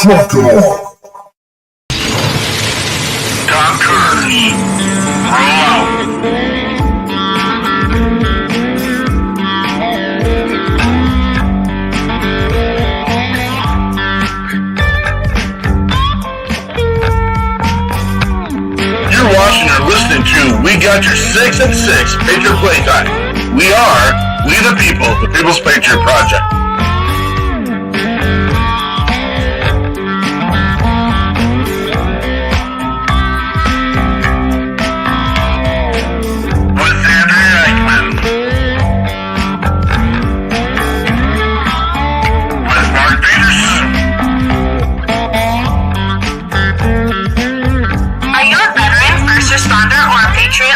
Truck it on. Dockers, roll out. You're watching or listening to We Got Your 6 at 6 Patriot Playtime. We the people, the People's Patriot Project.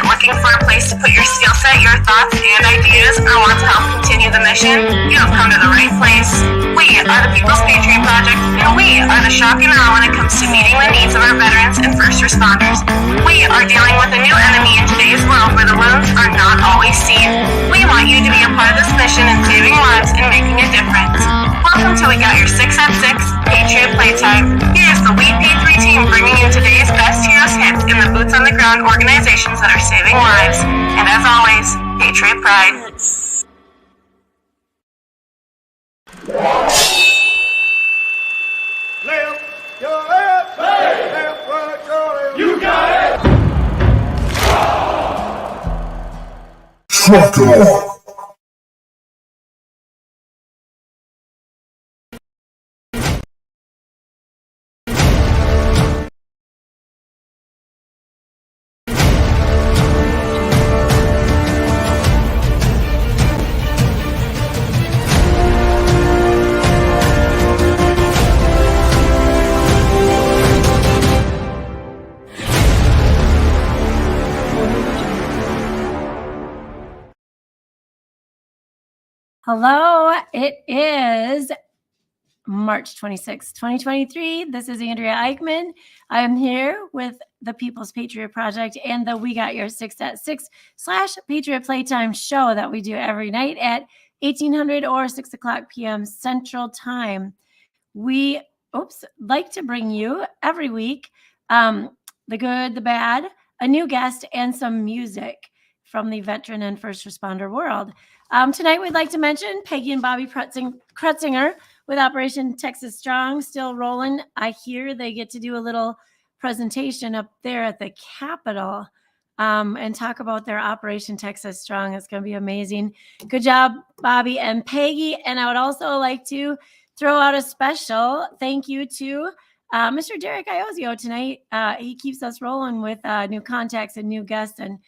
Looking for a place to put your skill set, your thoughts, and ideas, or want to help continue the mission? You have come to the right place. We are the People's Patriot Project, and we are the shock and awe when it comes to meeting the needs of our veterans and first responders. We are dealing with a new enemy in today's world where the wounds are not always seen. We want you to be a part of this mission in saving lives and making a difference. Welcome to We Got Your 6 at 6 Patriot Playtime. Here's the WeP3 Team bringing you today's best heroes hits in the boots on the ground organizations that are saving lives. And as always, Patriot Pride. Left, your left, left, right, your left. You got it! Truck it on. Hello, it is March 26, 2023. This is Andrea Eichmann. I am here with the People's Patriot Project and the We Got Your 6 at 6 / Patriot Playtime show that we do every night at 1800 or 6 o'clock p.m. Central Time. We like to bring you every week the good, the bad, a new guest, and some music from the veteran and first responder world. Tonight, we'd like to mention Peggy and Bobby Krutzinger with Operation Texas Strong still rolling. I hear they get to do a little presentation up there at the Capitol and talk about their Operation Texas Strong. It's going to be amazing. Good job, Bobby and Peggy. And I would also like to throw out a special thank you to Mr. Derek Iozio tonight. He keeps us rolling with new contacts and new guests, and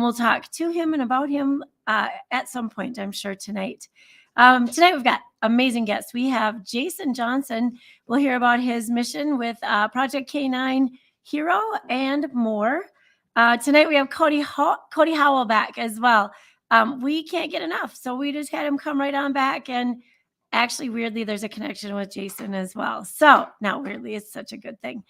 we'll talk to him and about him at some point, I'm sure, tonight. Tonight, we've got amazing guests. We have Jason Johnson. We'll hear about his mission with Project K9 Hero and more. Tonight, we have Cody Howell back as well. We can't get enough, so we just had him come right on back. And actually, weirdly, there's a connection with Jason as well. So, not weirdly, it's such a good thing.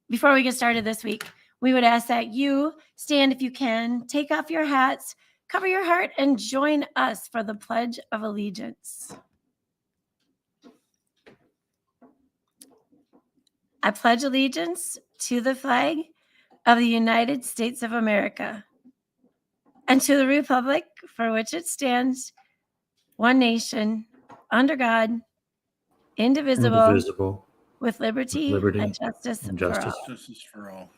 Before we get started this week, we would ask that you stand if you can, take off your hats, cover your heart, and join us for the Pledge of Allegiance. I pledge allegiance to the flag of the United States of America and to the republic for which it stands, one nation, under God, indivisible, with liberty and justice for all. Justice for all.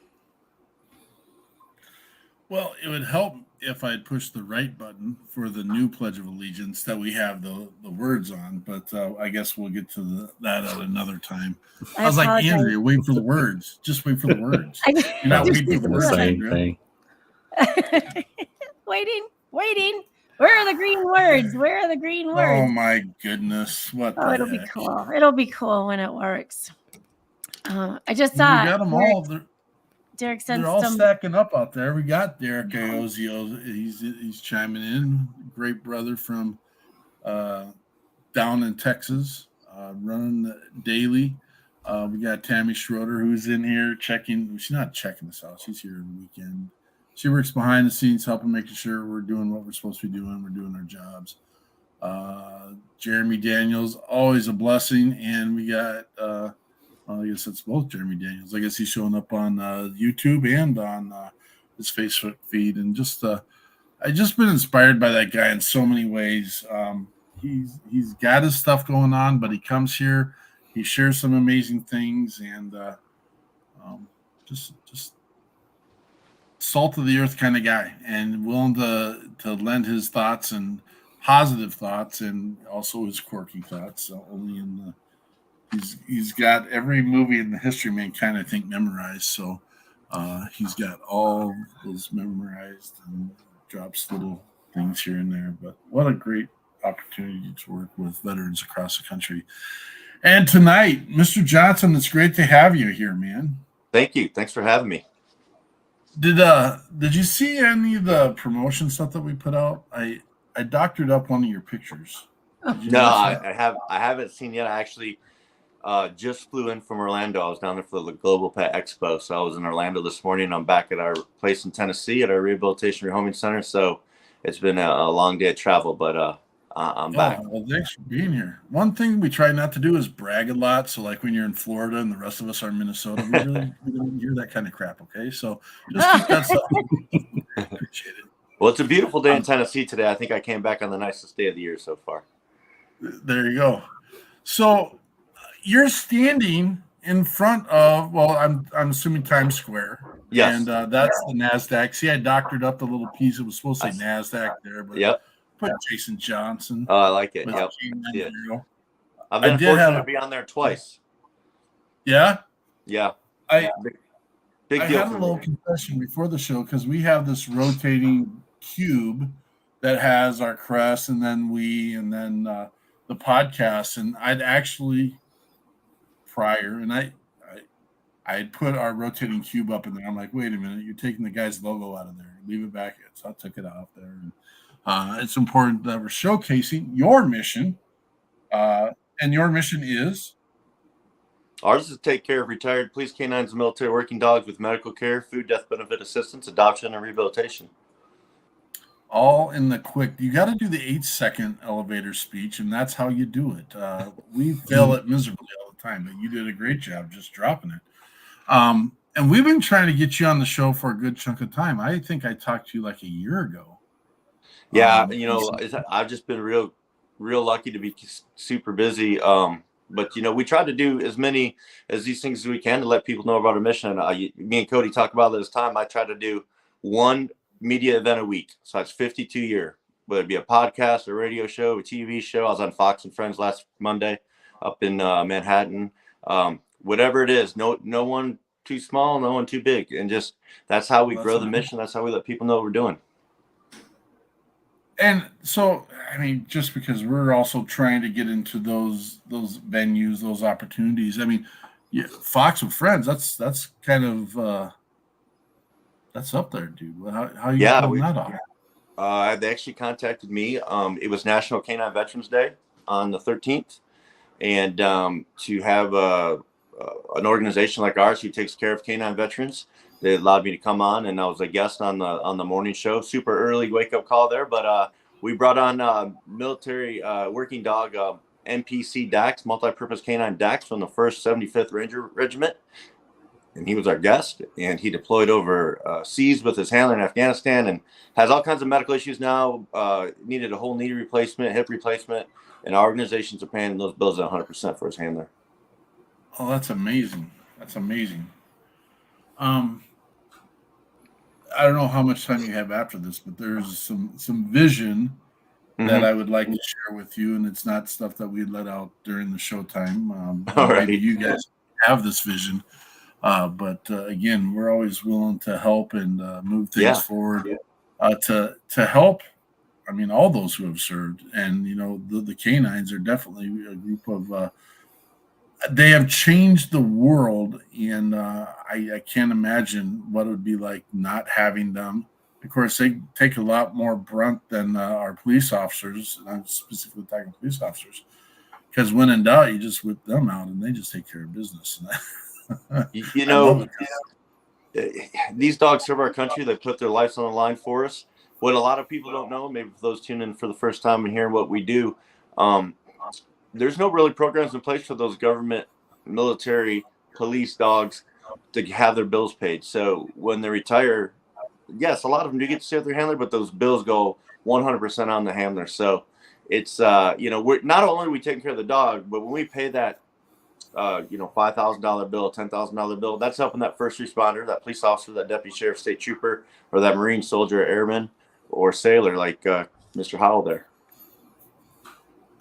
Well, it would help if I'd pushed the right button for the new Pledge of Allegiance that we have the words on, but I guess we'll get to that at another time. I was like, Andrea, wait for the words. Just wait for the words. You're not waiting for the words, Andrea. Waiting. Where are the green words? Oh, my goodness. It'll be cool. It'll be cool when it works. I just saw we got them all. Derek sent They're all stacking up out there. We got Derek Iozio. He's chiming in. Great brother from down in Texas, running daily. We got Tammy Schroeder, who's in here checking. She's not checking this out. She's here every weekend. She works behind the scenes, helping, making sure we're doing what we're supposed to be doing. We're doing our jobs. Jeremy Daniels, always a blessing. And we got, I guess it's both Jeremy Daniels. I guess he's showing up on YouTube and on his Facebook feed. And just, I just been inspired by that guy in so many ways. He's got his stuff going on, but he comes here, he shares some amazing things, and just salt of the earth kind of guy, and willing to lend his thoughts and positive thoughts, and also his quirky thoughts. So only in the he's got every movie in the History Mankind, I think, memorized. So he's got all those memorized and drops little things here and there. But what a great opportunity to work with veterans across the country. And tonight, Mr. Johnson, it's great to have you here, man. Thank you. Thanks for having me. Did you see any of the promotion stuff that we put out? I doctored up one of your pictures. No, I haven't seen yet. I actually just flew in from Orlando. I was down there for the Global Pet Expo. So I was in Orlando this morning. I'm back at our place in Tennessee at our Rehabilitation Rehoming Center. So it's been a long day of travel, but I'm back. Well, thanks for being here. One thing we try not to do is brag a lot. So like when you're in Florida and the rest of us are in Minnesota, we don't hear that kind of crap, okay? So just keep that stuff. Appreciate it. Well, it's a beautiful day in Tennessee today. I think I came back on the nicest day of the year so far. There you go. So you're standing in front of, well, I'm assuming Times Square. Yes. And that's the NASDAQ. See, I doctored up the little piece. It was supposed to say NASDAQ there, but yep. Put Jason Johnson. Oh, I like it. Yep. I've been fortunate to be on there twice. Yeah? Yeah. Big deal. I had a little confession before the show because we have this rotating cube that has our crest and then the podcast. And I'd actually prior, and I'd put our rotating cube up in there. I'm like, wait a minute, you're taking the guy's logo out of there. Leave it back in. So I took it out there. And it's important that we're showcasing your mission. And your mission is? Ours is to take care of retired police, canines, and military working dogs with medical care, food, death benefit assistance, adoption, and rehabilitation. All in the quick. You got to do the 8-second elevator speech, and that's how you do it. We fail it miserably all the time, but you did a great job just dropping it. And we've been trying to get you on the show for a good chunk of time. I think I talked to you like a year ago. Yeah, I've just been real lucky to be super busy. But we try to do as many as these things as we can to let people know about our mission. Me and Cody talk about it this time. I try to do one media event a week. So that's 52 a year, whether it be a podcast, a radio show, a TV show. I was on Fox and Friends last Monday up in Manhattan. Whatever it is, no one too small, no one too big. And just that's how we grow the mission. That's how we let people know what we're doing. And so, I mean, just because we're also trying to get into those venues, those opportunities. I mean, Fox with Friends, that's kind of that's up there, dude. How you pulling that off? They actually contacted me. It was National Canine Veterans Day on the 13th, and to have an organization like ours who takes care of canine veterans, they allowed me to come on, and I was a guest on the morning show. Super early wake up call there, but we brought on military working dog MPC Dax, multi-purpose canine Dax from the 1st 75th Ranger Regiment, and he was our guest. And he deployed overseas with his handler in Afghanistan, and has all kinds of medical issues now. Needed a whole knee replacement, hip replacement, and our organizations are paying those bills at 100% for his handler. Oh, that's amazing. That's amazing. I don't know how much time you have after this, but there's some vision that I would like to share with you, and it's not stuff that we let out during the showtime. Maybe you guys have this vision, but again, we're always willing to help and move things forward to help. I mean, all those who have served, and the canines are definitely a group of. They have changed the world, and I can't imagine what it would be like not having them. Of course, they take a lot more brunt than our police officers, and I'm specifically talking police officers, because when in doubt, you just whip them out, and they just take care of business. These dogs serve our country. They put their lives on the line for us. what a lot of people don't know, maybe for those tuning in for the first time and hearing what we do, there's no really programs in place for those government, military, police dogs to have their bills paid. So when they retire, yes, a lot of them do get to stay with their handler, but those bills go 100% on the handler. So it's, we're not only are we taking care of the dog, but when we pay that, $5,000 bill, $10,000 bill, that's helping that first responder, that police officer, that deputy sheriff, state trooper, or that Marine soldier, airman, or sailor, like Mr. Howell there.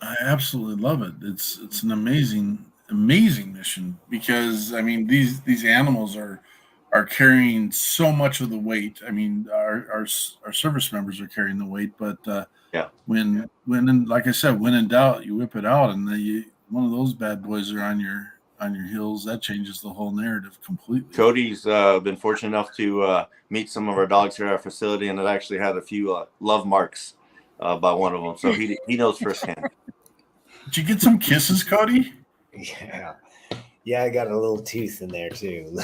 I absolutely love it. It's an amazing mission, because I mean these animals are carrying so much of the weight. I mean our service members are carrying the weight, but when like I said, when in doubt, you whip it out, and one of those bad boys are on your heels. That changes the whole narrative completely. Cody's been fortunate enough to meet some of our dogs here at our facility, and it actually had a few love marks by one of them, so he knows firsthand. Did you get some kisses, Cody? Yeah, I got a little tooth in there too.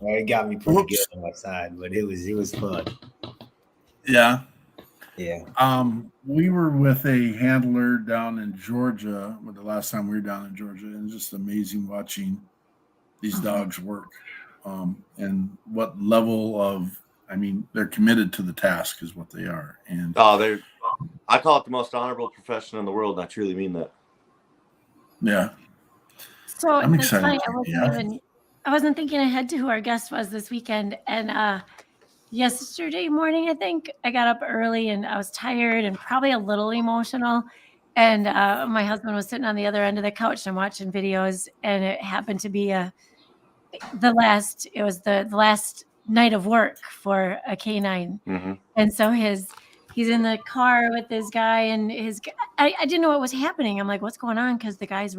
It got me pretty good on my side, but it was fun. Yeah. Yeah. We were with a handler down in Georgia the last time we were down in Georgia, and it's just amazing watching these dogs work. And what level of, I mean, they're committed to the task is what they are. And I call it the most honorable profession in the world, and I truly mean that. Yeah. So I'm it's excited. funny, I wasn't thinking ahead to who our guest was this weekend. And yesterday morning, I think I got up early and I was tired and probably a little emotional. And my husband was sitting on the other end of the couch and watching videos, and it happened to be the last night of work for a canine. Mm-hmm. And so he's in the car with this guy, and I didn't know what was happening. I'm like, what's going on? Because the guy's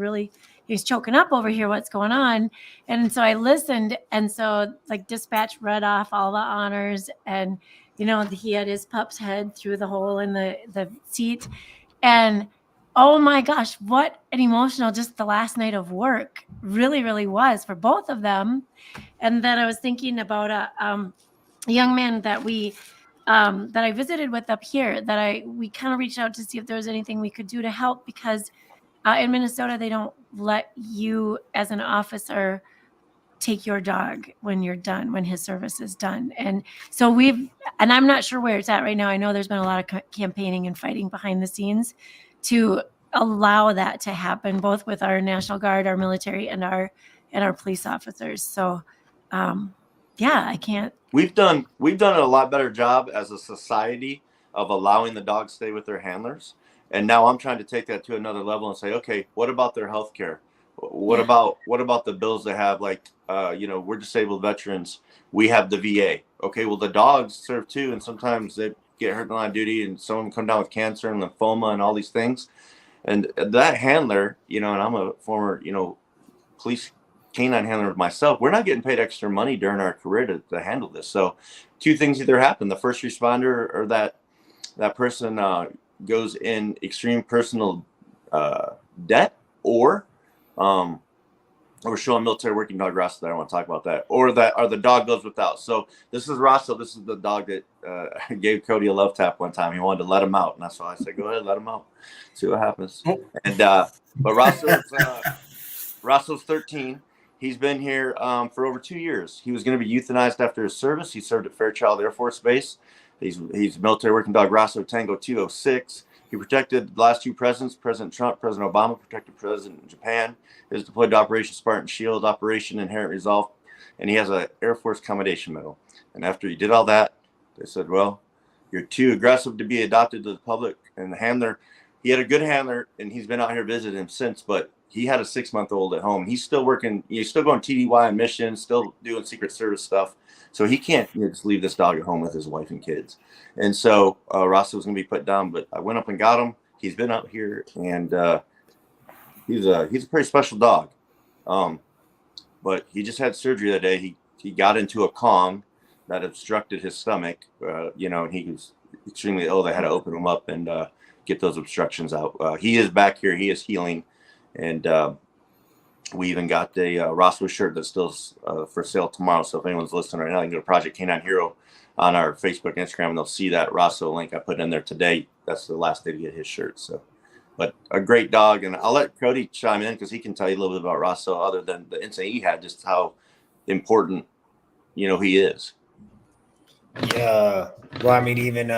he's choking up over here. What's going on? And so I listened. And so like dispatch read off all the honors, and, he had his pup's head through the hole in the seat. And oh my gosh, what an emotional, just the last night of work really, really was for both of them. And then I was thinking about a young man that that I visited with up here, that we kind of reached out to see if there was anything we could do to help, because in Minnesota, they don't let you as an officer take your dog when you're done, when his service is done. And so and I'm not sure where it's at right now. I know there's been a lot of campaigning and fighting behind the scenes to allow that to happen, both with our National Guard, our military, and our police officers. So, I can't. We've done a lot better job as a society of allowing the dogs stay with their handlers. And now I'm trying to take that to another level and say, okay, what about their health care? What about the bills they have? Like, we're disabled veterans. We have the VA. Okay, well, the dogs serve too. And sometimes they get hurt in the line of duty, and some of them come down with cancer and lymphoma and all these things. And that handler, and I'm a former, police canine handler myself, we're not getting paid extra money during our career to handle this. So two things either happen. The first responder or that person goes in extreme personal debt, or we're showing military working dog Russell. I don't want to talk about that. Or the dog goes without. So this is Russell. This is the dog that gave Cody a love tap one time. He wanted to let him out, and that's why I said, go ahead, let him out, see what happens. And but Russell's 13. He's been here for over 2 years. He was going to be euthanized after his service. He served at Fairchild Air Force Base. He's military working dog Rosso Tango 206. He protected the last two presidents, President Trump, President Obama, protected President Japan. He was deployed to Operation Spartan Shield, Operation Inherent Resolve, and he has an Air Force Commendation Medal. And after he did all that, they said, well, you're too aggressive to be adopted to the public. And the handler, he had a good handler, and he's been out here visiting him since, but he had a 6-month-old at home. He's still working. He's still going TDY on missions, still doing Secret Service stuff. So he can't just leave this dog at home with his wife and kids. And so Rosso was going to be put down, but I went up and got him. He's been out here, and he's a pretty special dog. But he just had surgery that day. He got into a Kong that obstructed his stomach, and he was extremely ill. They had to open him up and get those obstructions out. He is back here. He is healing. And We even got a Rosso shirt that's still for sale tomorrow. So if anyone's listening right now, you can go to Project Canine Hero on our Facebook and Instagram, and they'll see that Rosso link I put in there today. That's the last day to get his shirt. So, but a great dog. And I'll let Cody chime in because he can tell you a little bit about Rosso other than the incident he had, just how important, he is. Yeah. Well, I mean, even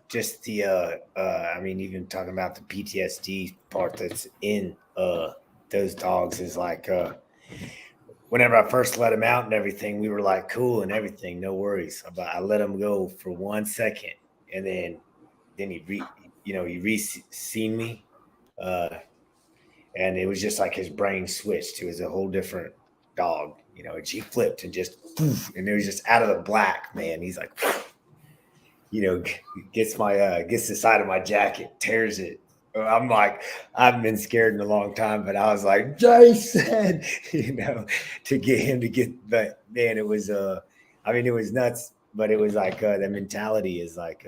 just the even talking about the PTSD part that's in those dogs is like whenever I first let him out and everything, we were like cool and everything, no worries. But I let him go for 1 second, and then he seen me, and it was just like his brain switched. It was a whole different dog. He flipped and just poof, and it was just out of the black, man. He's like, gets the side of my jacket, tears it. I'm like, I've been scared in a long time, but I was like, Jason, to get him to get, but man, it was, it was nuts, but it was like, the mentality is like,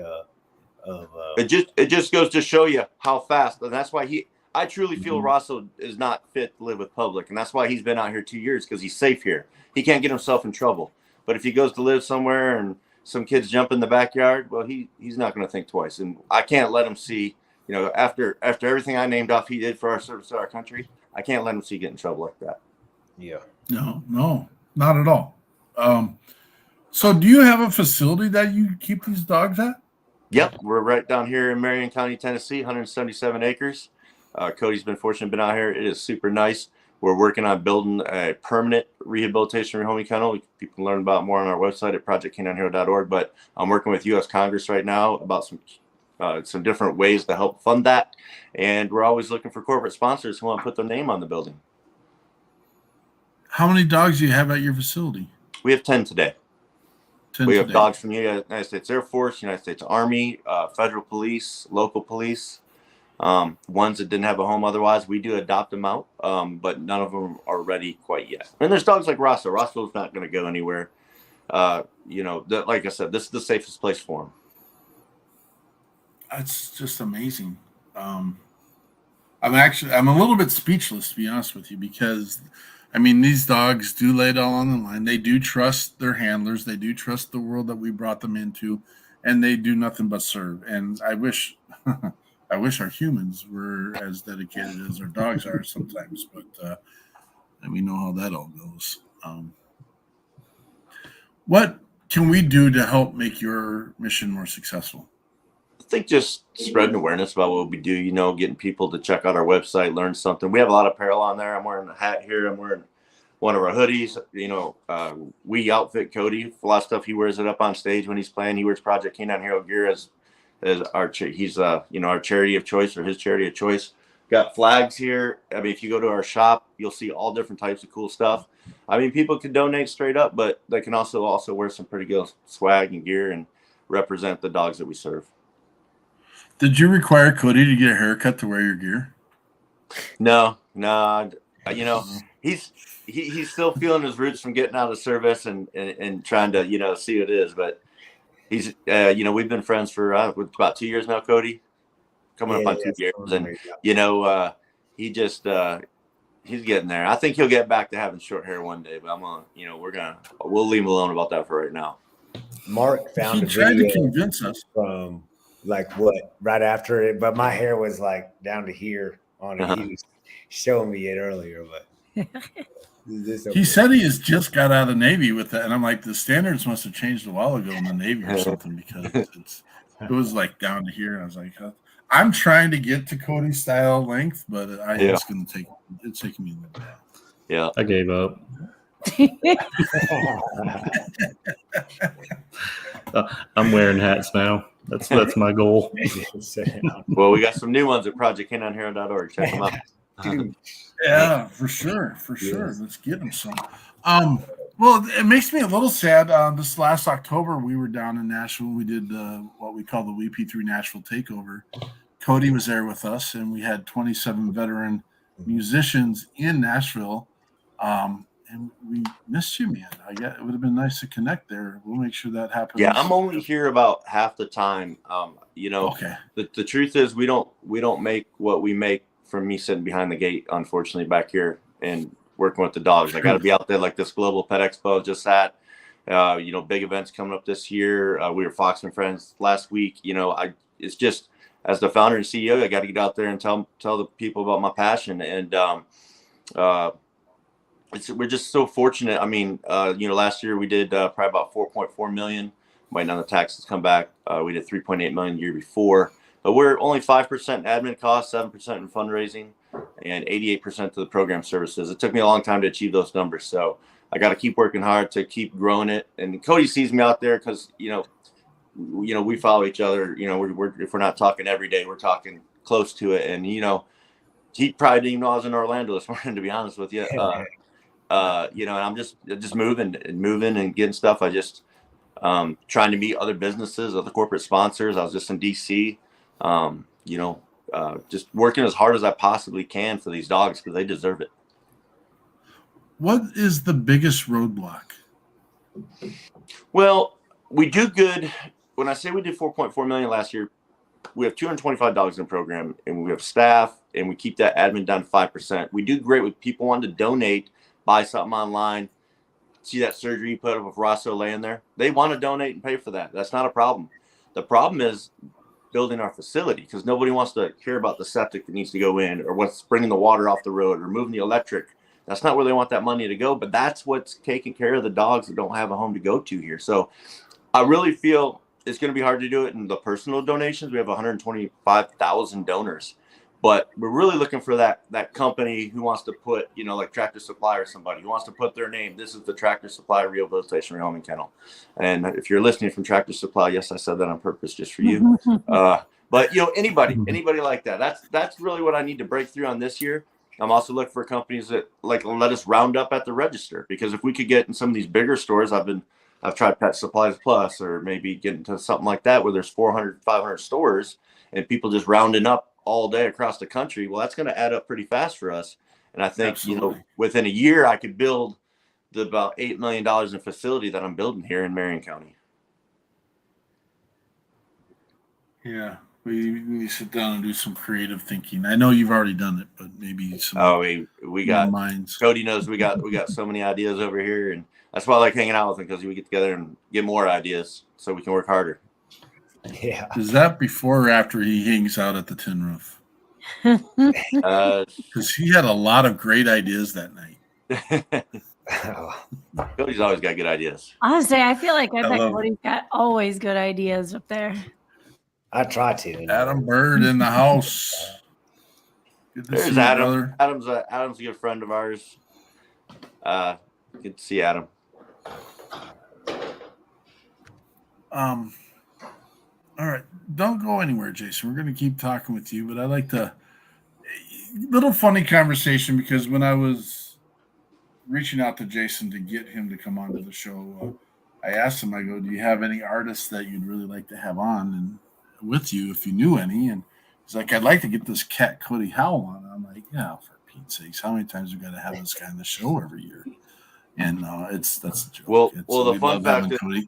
it just goes to show you how fast, and that's why I truly feel Rosso is not fit to live with public, and that's why he's been out here 2 years, because he's safe here. He can't get himself in trouble. But if he goes to live somewhere and some kids jump in the backyard, well, he's not going to think twice. And I can't let him see, after everything I named off he did for our service to our country, I can't let him see get in trouble like that. Yeah. No, not at all. So do you have a facility that you keep these dogs at? Yep. We're right down here in Marion County, Tennessee, 177 acres. Cody's been fortunate, been out here. It is super nice. We're working on building a permanent rehabilitation rehoming kennel. People can learn about more on our website at projectcaninehero.org. But I'm working with U.S. Congress right now about some different ways to help fund that. And we're always looking for corporate sponsors who want to put their name on the building. How many dogs do you have at your facility? We have 10 today. We have dogs from the United States Air Force, United States Army, federal police, local police. Ones that didn't have a home otherwise, we do adopt them out, but none of them are ready quite yet. And there's dogs like Rosso. Rosso's not going to go anywhere. Like I said, this is the safest place for him. That's just amazing. I'm a little bit speechless, to be honest with you, because these dogs do lay it all on the line. They do trust their handlers. They do trust the world that we brought them into, and they do nothing but serve. And I wish our humans were as dedicated as our dogs are sometimes, but we know how that all goes. What can we do to help make your mission more successful? I think just spreading awareness about what we do, getting people to check out our website, learn something. We have a lot of apparel on there. I'm wearing a hat here. I'm wearing one of our hoodies. We outfit Cody. A lot of stuff he wears it up on stage when he's playing. He wears Project Canine Hero gear as our he's our charity of choice, or his charity of choice. Got flags here. If you go to our shop, you'll see all different types of cool stuff. People can donate straight up, but they can also wear some pretty good swag and gear and represent the dogs that we serve. Did you require Cody to get a haircut to wear your gear? No. He's still feeling his roots from getting out of service and trying to see what it is. But he's we've been friends for about 2 years now, Cody. Coming up on 2 years, and he's getting there. I think he'll get back to having short hair one day, but we'll leave him alone about that for right now. Mark found he tried to convince us from right after it, but my hair was like down to here on it. He was showing me it earlier, but he said he has just got out of the Navy with that, and I'm like, the standards must have changed a while ago in the Navy or something, because it was like down to here, and I was like, I'm trying to get to Cody style length, but it's taking me a little bit. Yeah, I gave up. I'm wearing hats now. That's my goal. Well, we got some new ones at projectcaninehero.org. Check them out. Yeah, for sure. Let's get them some. Well, it makes me a little sad. This last October, we were down in Nashville. We did what we call the WeP3 Nashville Takeover. Cody was there with us, and we had 27 veteran musicians in Nashville. And we missed you, man. It would have been nice to connect there. We'll make sure that happens. Yeah, I'm only here about half the time. Okay. The truth is we don't make what we make from me sitting behind the gate, unfortunately, back here. And working with the dogs. I got to be out there like this Global Pet Expo just at. Big events coming up this year. We were Fox and Friends last week. It's just, as the founder and CEO, I got to get out there and tell the people about my passion. And we're just so fortunate. I mean, last year we did probably about 4.4 million. Waiting on the taxes come back. We did 3.8 million the year before. But we're only 5% admin costs, 7% in fundraising, and 88% to the program services. It took me a long time to achieve those numbers. So I got to keep working hard to keep growing it. And Cody sees me out there because, we follow each other. If we're not talking every day, we're talking close to it. And, he probably didn't even know I was in Orlando this morning, to be honest with you. And I'm just moving and getting stuff. I just trying to meet other businesses, other corporate sponsors. I was just in DC, just working as hard as I possibly can for these dogs because they deserve it. What is the biggest roadblock? Well, we do good. When I say we did 4.4 million last year, we have 225 dogs in the program, and we have staff, and we keep that admin down to 5%. We do great with people wanting to donate, buy something online, see that surgery you put up with Rosso laying there. They want to donate and pay for that. That's not a problem. The problem is building our facility because nobody wants to hear about the septic that needs to go in or what's bringing the water off the road or moving the electric. That's not where they want that money to go, but that's what's taking care of the dogs that don't have a home to go to here. So I really feel it's going to be hard to do it in the personal donations. We have 125,000 donors, but we're really looking for that company who wants to put, like Tractor Supply or somebody who wants to put their name. This is the Tractor Supply Rehabilitation Rehoming Kennel. And if you're listening from Tractor Supply, yes, I said that on purpose just for you. But anybody like that, that's really what I need to break through on this year. I'm also looking for companies that let us round up at the register, because if we could get in some of these bigger stores, I've tried Pet Supplies Plus, or maybe get into something like that where there's 400, 500 stores and people just rounding up all day across the country. Well, that's going to add up pretty fast for us. And I think, within a year I could build about $8 million in facility that I'm building here in Marion County. Yeah. We need to sit down and do some creative thinking. I know you've already done it, but maybe some. We got minds. Cody knows we got so many ideas over here, and that's why I like hanging out with him, because we get together and get more ideas so we can work harder. Yeah. Is that before or after he hangs out at the tin roof? Because he had a lot of great ideas that night. Cody's always got good ideas. Honestly, I feel like I bet Cody's got always good ideas up there. I try to. Adam Bird in the house. Good to There's see Adam. you, brother. Adam's a good friend of ours. Good to see Adam. All right. Don't go anywhere, Jason. We're going to keep talking with you, but I like to little funny conversation, because when I was reaching out to Jason to get him to come onto the show, I asked him, I go, do you have any artists that you'd really like to have on and with you if you knew any? And he's like, I'd like to get this cat Cody Howell on. I'm like, yeah, for Pete's sakes, how many times we got to have this guy on the show every year? And that's a joke. Well, the fun fact is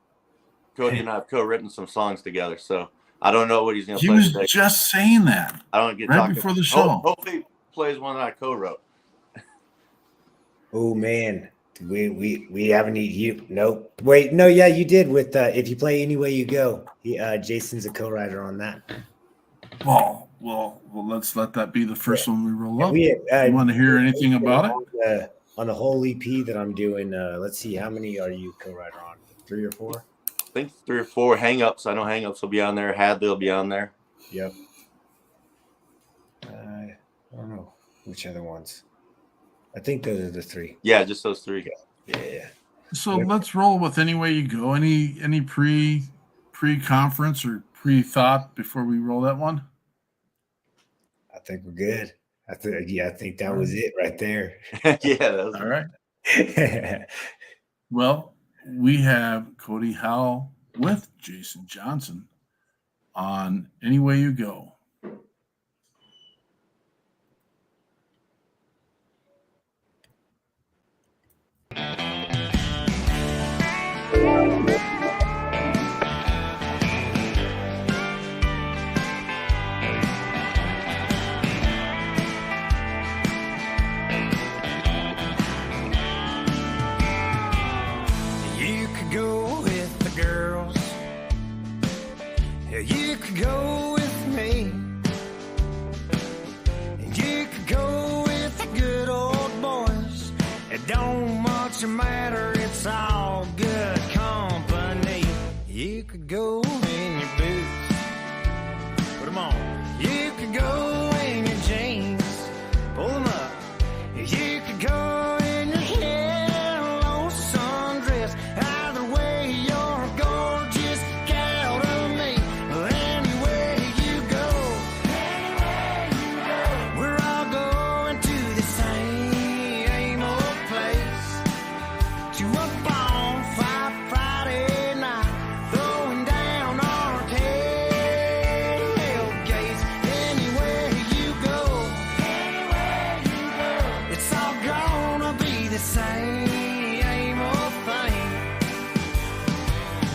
Cody and I have co-written some songs together, so I don't know what he's going to he play was today. just saying that I don't get right talking before the show. Hopefully, he plays one that I co-wrote. Oh man, we haven't you. Nope. Wait, no, yeah, you did with If You Play Any Way You Go. Jason's a co-writer on that. Well, let's let that be the first one we roll up. You want to hear anything about it? On the whole EP that I'm doing, let's see, how many are you co-writer on? 3 or 4? I think 3 or 4. Hang-Ups. I know Hang-Ups will be on there. Hadley will be on there. Yep. I don't know which other ones. I think those are the 3. Yeah, just those 3. Yeah. So let's roll with Any Way You Go. Any pre-conference or pre-thought before we roll that one? I think we're good. I think that was it right there. Yeah, that was all right. Well, we have Cody Howell with Jason Johnson on Any Way You Go. You could go with me. You could go with the good old boys. It don't much matter, it's all good company. You could go in your boots. Put them on. You could go in your jeans. Pull them up. You could go in your yellow sundress. Either way, you're gorgeous gal to me. Anywhere you go, we're all going to the same old place. To a bonfire Friday night, throwing down our tailgates. Anywhere you go, it's all gonna be the same old thing.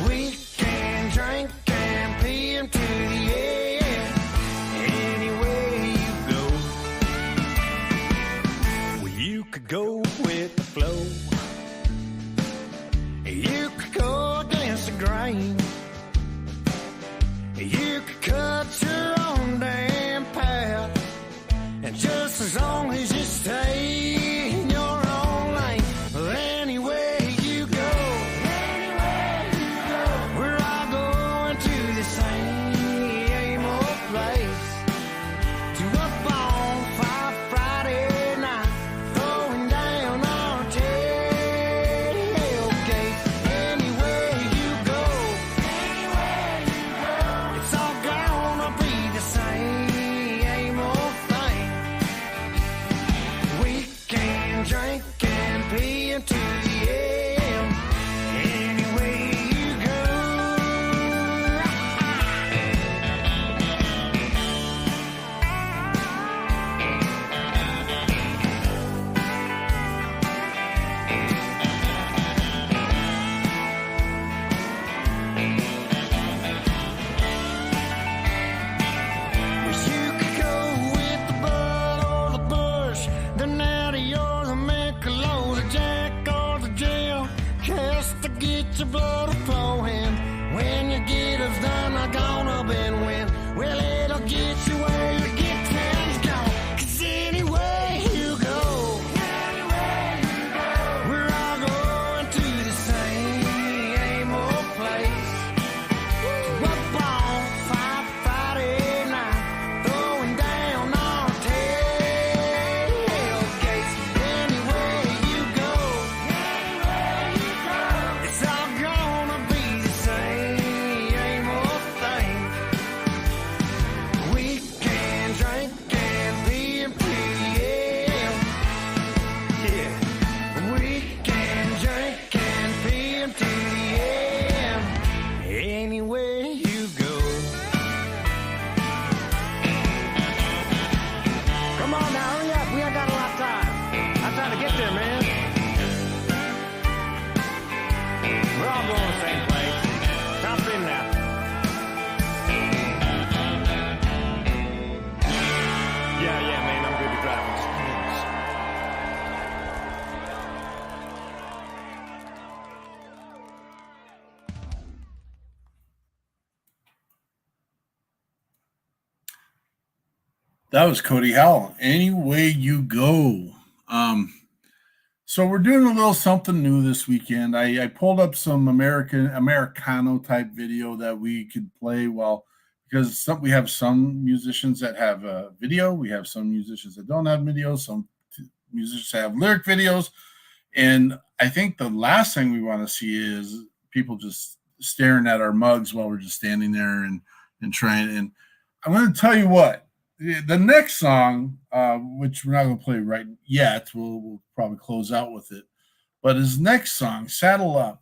We can drink and pee into the air. Anywhere you go, well, you could go with the flow. You could go against the grain. You could cut your own damn path. And just as long as you stay in your own lane, well, anywhere you go, we're all going to the same old place. To a bonfire Friday night, throwing down our tailgates. Anywhere you go, it's all gonna be the same old thing. We can drink and pee into the air. Anywhere you go. Well, you could go with the Bud or the Bush, the Natty or the Michelob, the Jack or the Jill, just to get your blood flowing. When you get us done, I'm gonna win. Well, it'll get you where your good time's gone. 'Cause anywhere you go, we're all going to the same old place. To a bonfire Friday night, throwing down our tailgates. Anywhere you go, it's all gonna be the same old thing. We can drink and pee and pee, yeah. Yeah. We can drink and pee and pee, yeah. Anywhere you go. Come on now, hurry up. We ain't got a lot of time. I'm trying to get there, man. We're all going the same place. Jump in now. Yeah, man, I'm good to drive. That was Cody Howell. Any way you go. So we're doing a little something new this weekend. I pulled up some Americano type video that we could play because we have some musicians that have video. We have some musicians that don't have video. Some musicians have lyric videos. And I think the last thing we want to see is people just staring at our mugs while we're just standing there and trying. And I'm going to tell you what. The next song, which we're not going to play right yet, we'll probably close out with it. But his next song, Saddle Up,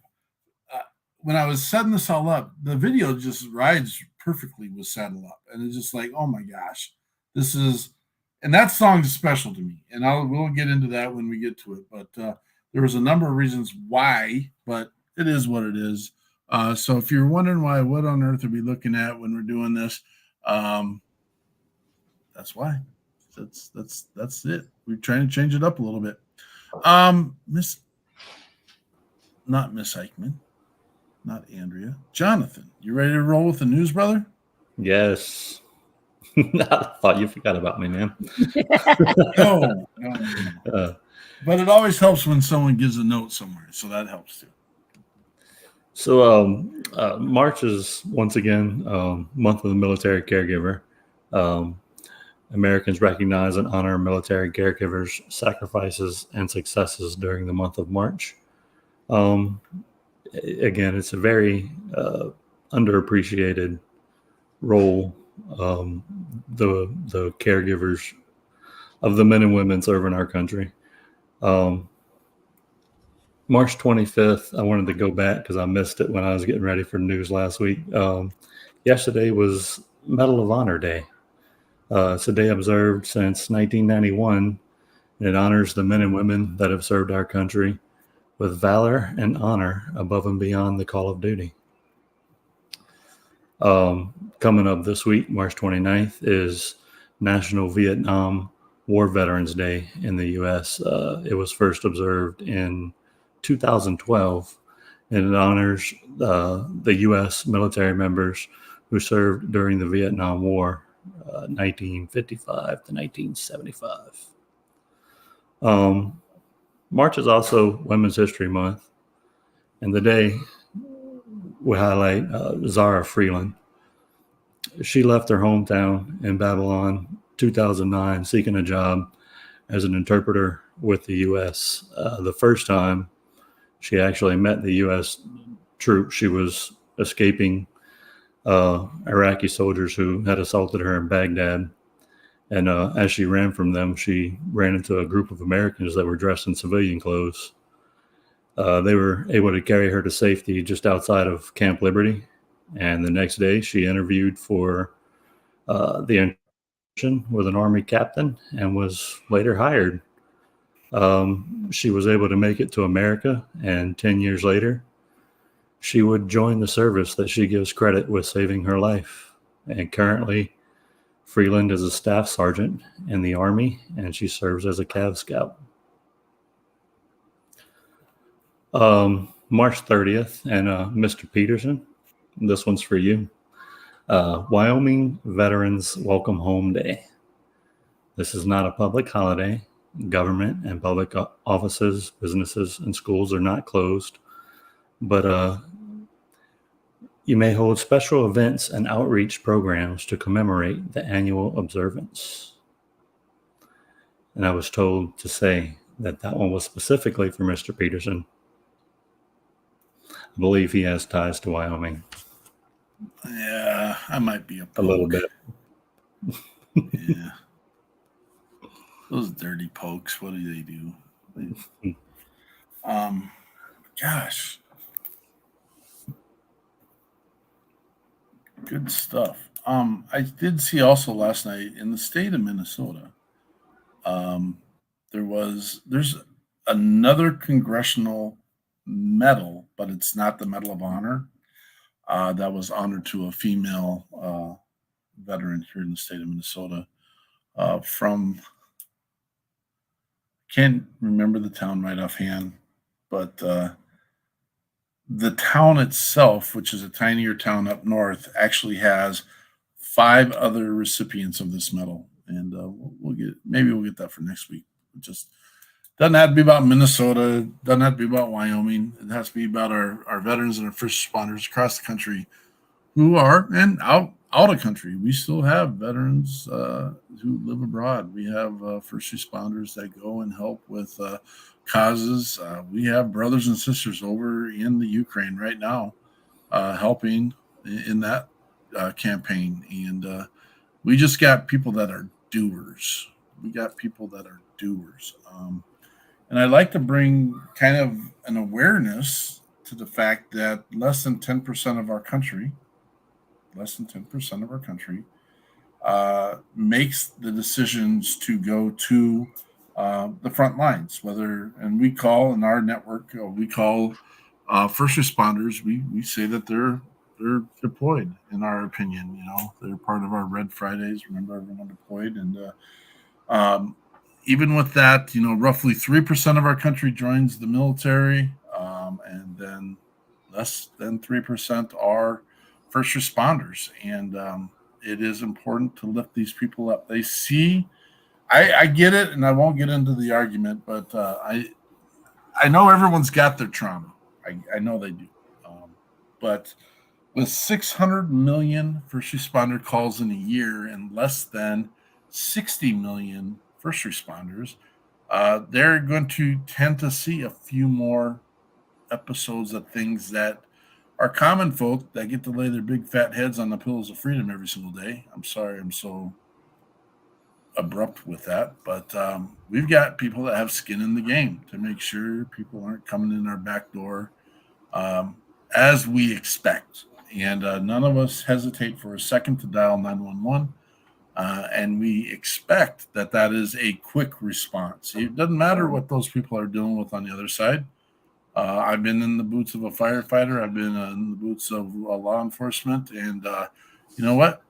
when I was setting this all up, the video just rides perfectly with Saddle Up. And it's just like, oh my gosh, and that song is special to me. And we'll get into that when we get to it. But there was a number of reasons why, but it is what it is. So if you're wondering what on earth are we looking at when we're doing this, that's why. That's it. We're trying to change it up a little bit. Not Miss Eichmann, not Andrea. Jonathan, you ready to roll with the news, brother? Yes. I thought you forgot about me, man. No. Uh, But it always helps when someone gives a note somewhere, so that helps too. So March is once again month of the military caregiver. Americans recognize and honor military caregivers' sacrifices and successes during the month of March. Again, it's a very underappreciated role. The caregivers of the men and women serving our country. March 25th, I wanted to go back because I missed it when I was getting ready for news last week. Yesterday was Medal of Honor Day. It's a day observed since 1991, and it honors the men and women that have served our country with valor and honor above and beyond the call of duty. Coming up this week, March 29th, is National Vietnam War Veterans Day in the U.S. It was first observed in 2012, and it honors the U.S. military members who served during the Vietnam War, 1955 to 1975. March is also Women's History Month, and the day we highlight Zara Freeland. She left her hometown in Babylon 2009 seeking a job as an interpreter with the U.S. The first time she actually met the U.S. troops, she was escaping Iraqi soldiers who had assaulted her in Baghdad. And as she ran from them, she ran into a group of Americans that were dressed in civilian clothes. They were able to carry her to safety just outside of Camp Liberty. And the next day, she interviewed for the internship with an Army captain and was later hired. She was able to make it to America, and 10 years later, she would join the service that she gives credit with saving her life. And currently, Freeland is a staff sergeant in the Army, and she serves as a Cav Scout. March 30th, and Mr. Peterson, this one's for you. Wyoming Veterans Welcome Home Day. This is not a public holiday. Government and public offices, businesses, and schools are not closed, but you may hold special events and outreach programs to commemorate the annual observance. And I was told to say that one was specifically for Mr. Peterson. I believe he has ties to Wyoming. Yeah, I might be a little bit. Yeah. Those dirty pokes, what do they do? Gosh. Good stuff. I did see also last night in the state of Minnesota, there's another congressional medal, but it's not the Medal of Honor. That was honored to a female veteran here in the state of Minnesota from, can't remember the town right offhand, but the town itself, which is a tinier town up north, actually has 5 other recipients of this medal, and we'll get that for next week. It just doesn't have to be about Minnesota, doesn't have to be about Wyoming. It has to be about our veterans and our first responders across the country who are, and out of country. We still have veterans who live abroad. We have first responders that go and help with causes. We have brothers and sisters over in the Ukraine right now helping in that campaign. And we just got people that are doers. And I'd like to bring kind of an awareness to the fact that less than 10% of our country makes the decisions to go to the front lines, and we call in our network, we call first responders. We say that they're deployed. In our opinion, they're part of our Red Fridays. Remember everyone deployed, and even with that, roughly 3% of our country joins the military, and then less than 3% are first responders. And it is important to lift these people up. They see, I get it, and I won't get into the argument, but I know everyone's got their trauma. I know they do. But with 600 million first responder calls in a year and less than 60 million first responders, they're going to tend to see a few more episodes of things that are common folk that get to lay their big fat heads on the pillows of freedom every single day. I'm sorry I'm so abrupt with that, but we've got people that have skin in the game to make sure people aren't coming in our back door as we expect. And none of us hesitate for a second to dial 911. And we expect that that is a quick response. It doesn't matter what those people are dealing with on the other side. I've been in the boots of a firefighter. I've been in the boots of law enforcement. And you know what?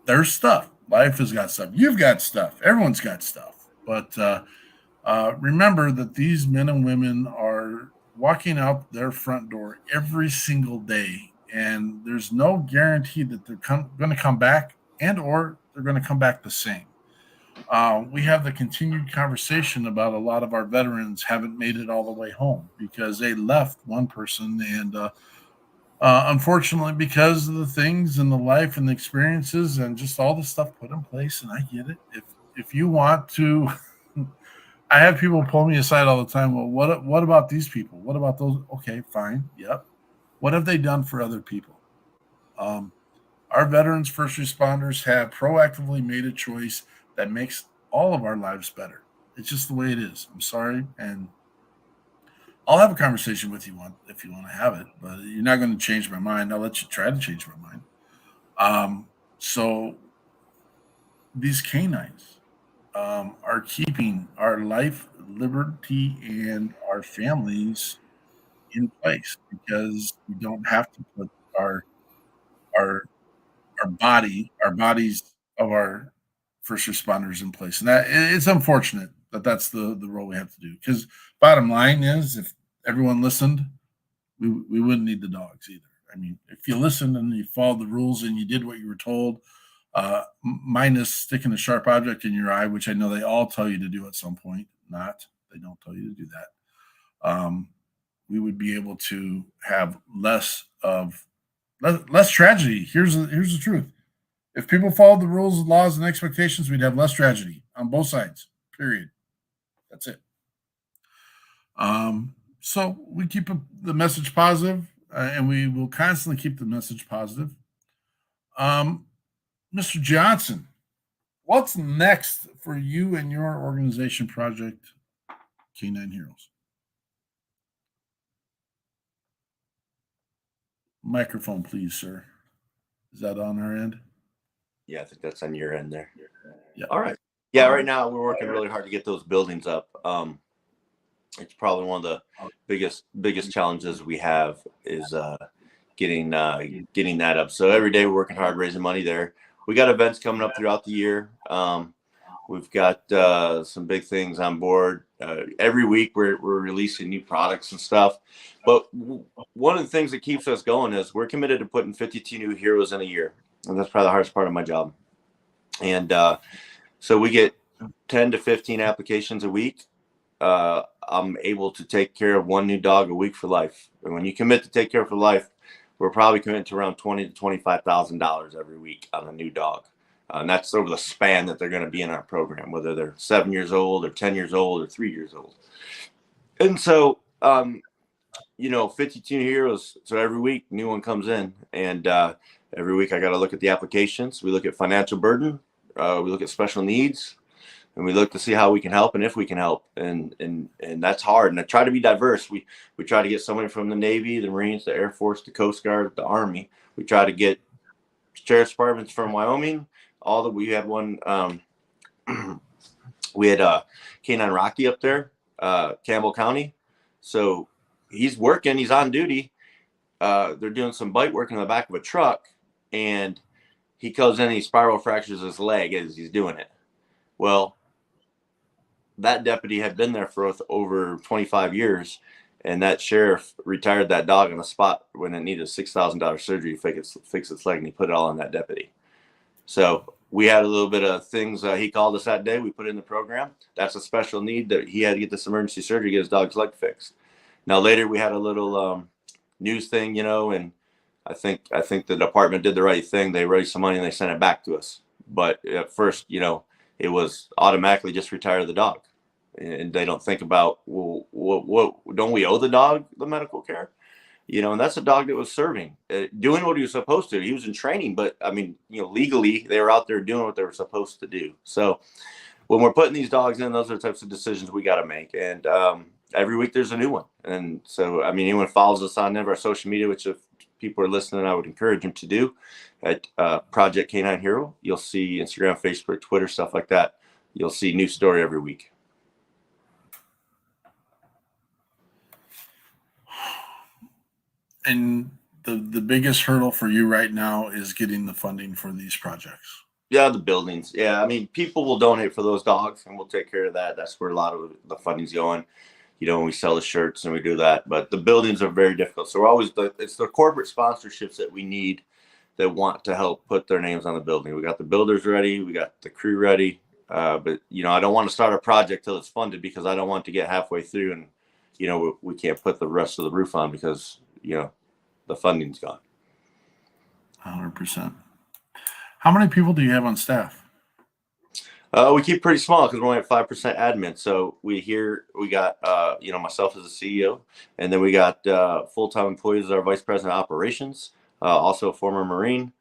There's stuff. Life has got stuff. You've got stuff. Everyone's got stuff. But remember that these men and women are walking out their front door every single day. And there's no guarantee that they're going to come back and or they're going to come back the same. We have the continued conversation about a lot of our veterans haven't made it all the way home because they left one person. And unfortunately, because of the things and the life and the experiences and just all the stuff put in place, and I get it. If you want to, I have people pull me aside all the time. Well, what about these people? What about those? Okay, fine. Yep. What have they done for other people? Our veterans, first responders have proactively made a choice that makes all of our lives better. It's just the way it is. I'm sorry. And I'll have a conversation with you if you want to have it, but you're not going to change my mind. I'll let you try to change my mind. So these canines are keeping our life, liberty, and our families in place because we don't have to put our bodies of our first responders in place. And that it's unfortunate that that's the role we have to do. Because bottom line is, if everyone listened, we wouldn't need the dogs either. I mean, if you listened and you followed the rules and you did what you were told, minus sticking a sharp object in your eye, which I know they all tell you to do at some point. They don't tell you to do that. We would be able to have less tragedy. Here's the truth. If people followed the rules, laws, and expectations, we'd have less tragedy on both sides, period. That's it. So we keep the message positive, and we will constantly keep the message positive. Mr. Johnson, what's next for you and your organization, Project K9 Heroes? Microphone, please, sir. Is that on our end? Yeah, I think that's on your end there. Yeah. All right. Yeah, right now we're working really hard to get those buildings up. It's probably one of the biggest challenges we have is getting that up. So every day we're working hard raising money there. We got events coming up throughout the year. We've got some big things on board. Every week we're releasing new products and stuff. But one of the things that keeps us going is we're committed to putting 52 new heroes in a year. And that's probably the hardest part of my job. And so we get 10 to 15 applications a week. I'm able to take care of one new dog a week for life. And when you commit to take care of for life, we're probably committing to around $20,000 to $25,000 every week on a new dog. And that's over the span that they're going to be in our program, whether they're 7 years old or 10 years old or 3 years old. And so, 52 heroes. So every week, new one comes in. And every week I got to look at the applications. We look at financial burden. We look at special needs. And we look to see how we can help and if we can help. And that's hard. And I try to be diverse. We try to get somebody from the Navy, the Marines, the Air Force, the Coast Guard, the Army. We try to get sheriff's departments from Wyoming. We had one. We had K9 Rocky up there, Campbell County. So he's working. He's on duty. They're doing some bite work in the back of a truck, and he comes in and he spiral fractures his leg as he's doing it. Well, that deputy had been there for over 25 years, and that sheriff retired that dog on the spot when it needed a $6,000 surgery to fix its leg, and he put it all on that deputy. So we had a little bit of things. He called us that day. We put in the program. That's a special need that he had to get this emergency surgery, get his dog's leg fixed. Now later we had a little news thing, and I think the department did the right thing. They raised some money and they sent it back to us. But at first, it was automatically just retire the dog, and they don't think about, well, what don't we owe the dog the medical care? And that's a dog that was serving, doing what he was supposed to. He was in training, but I mean, legally they were out there doing what they were supposed to do. So when we're putting these dogs in, those are the types of decisions we got to make. And every week there's a new one. And so, I mean, anyone follows us on any of our social media, which if people are listening, I would encourage them to do, at Project Canine Hero. You'll see Instagram, Facebook, Twitter, stuff like that. You'll see new story every week. And the biggest hurdle for you right now is getting the funding for these projects. Yeah, the buildings. Yeah, I mean, people will donate for those dogs, and we'll take care of that. That's where a lot of the funding's going. When we sell the shirts and we do that. But the buildings are very difficult. So we're always it's the corporate sponsorships that we need that want to help put their names on the building. We got the builders ready. We got the crew ready. But, I don't want to start a project till it's funded, because I don't want to get halfway through and, we can't put the rest of the roof on because, the funding's gone. 100%. How many people do you have on staff? We keep pretty small because we're only at 5% admin. So we got, myself as the CEO, and then we got full-time employees as our vice president of operations, also a former Marine.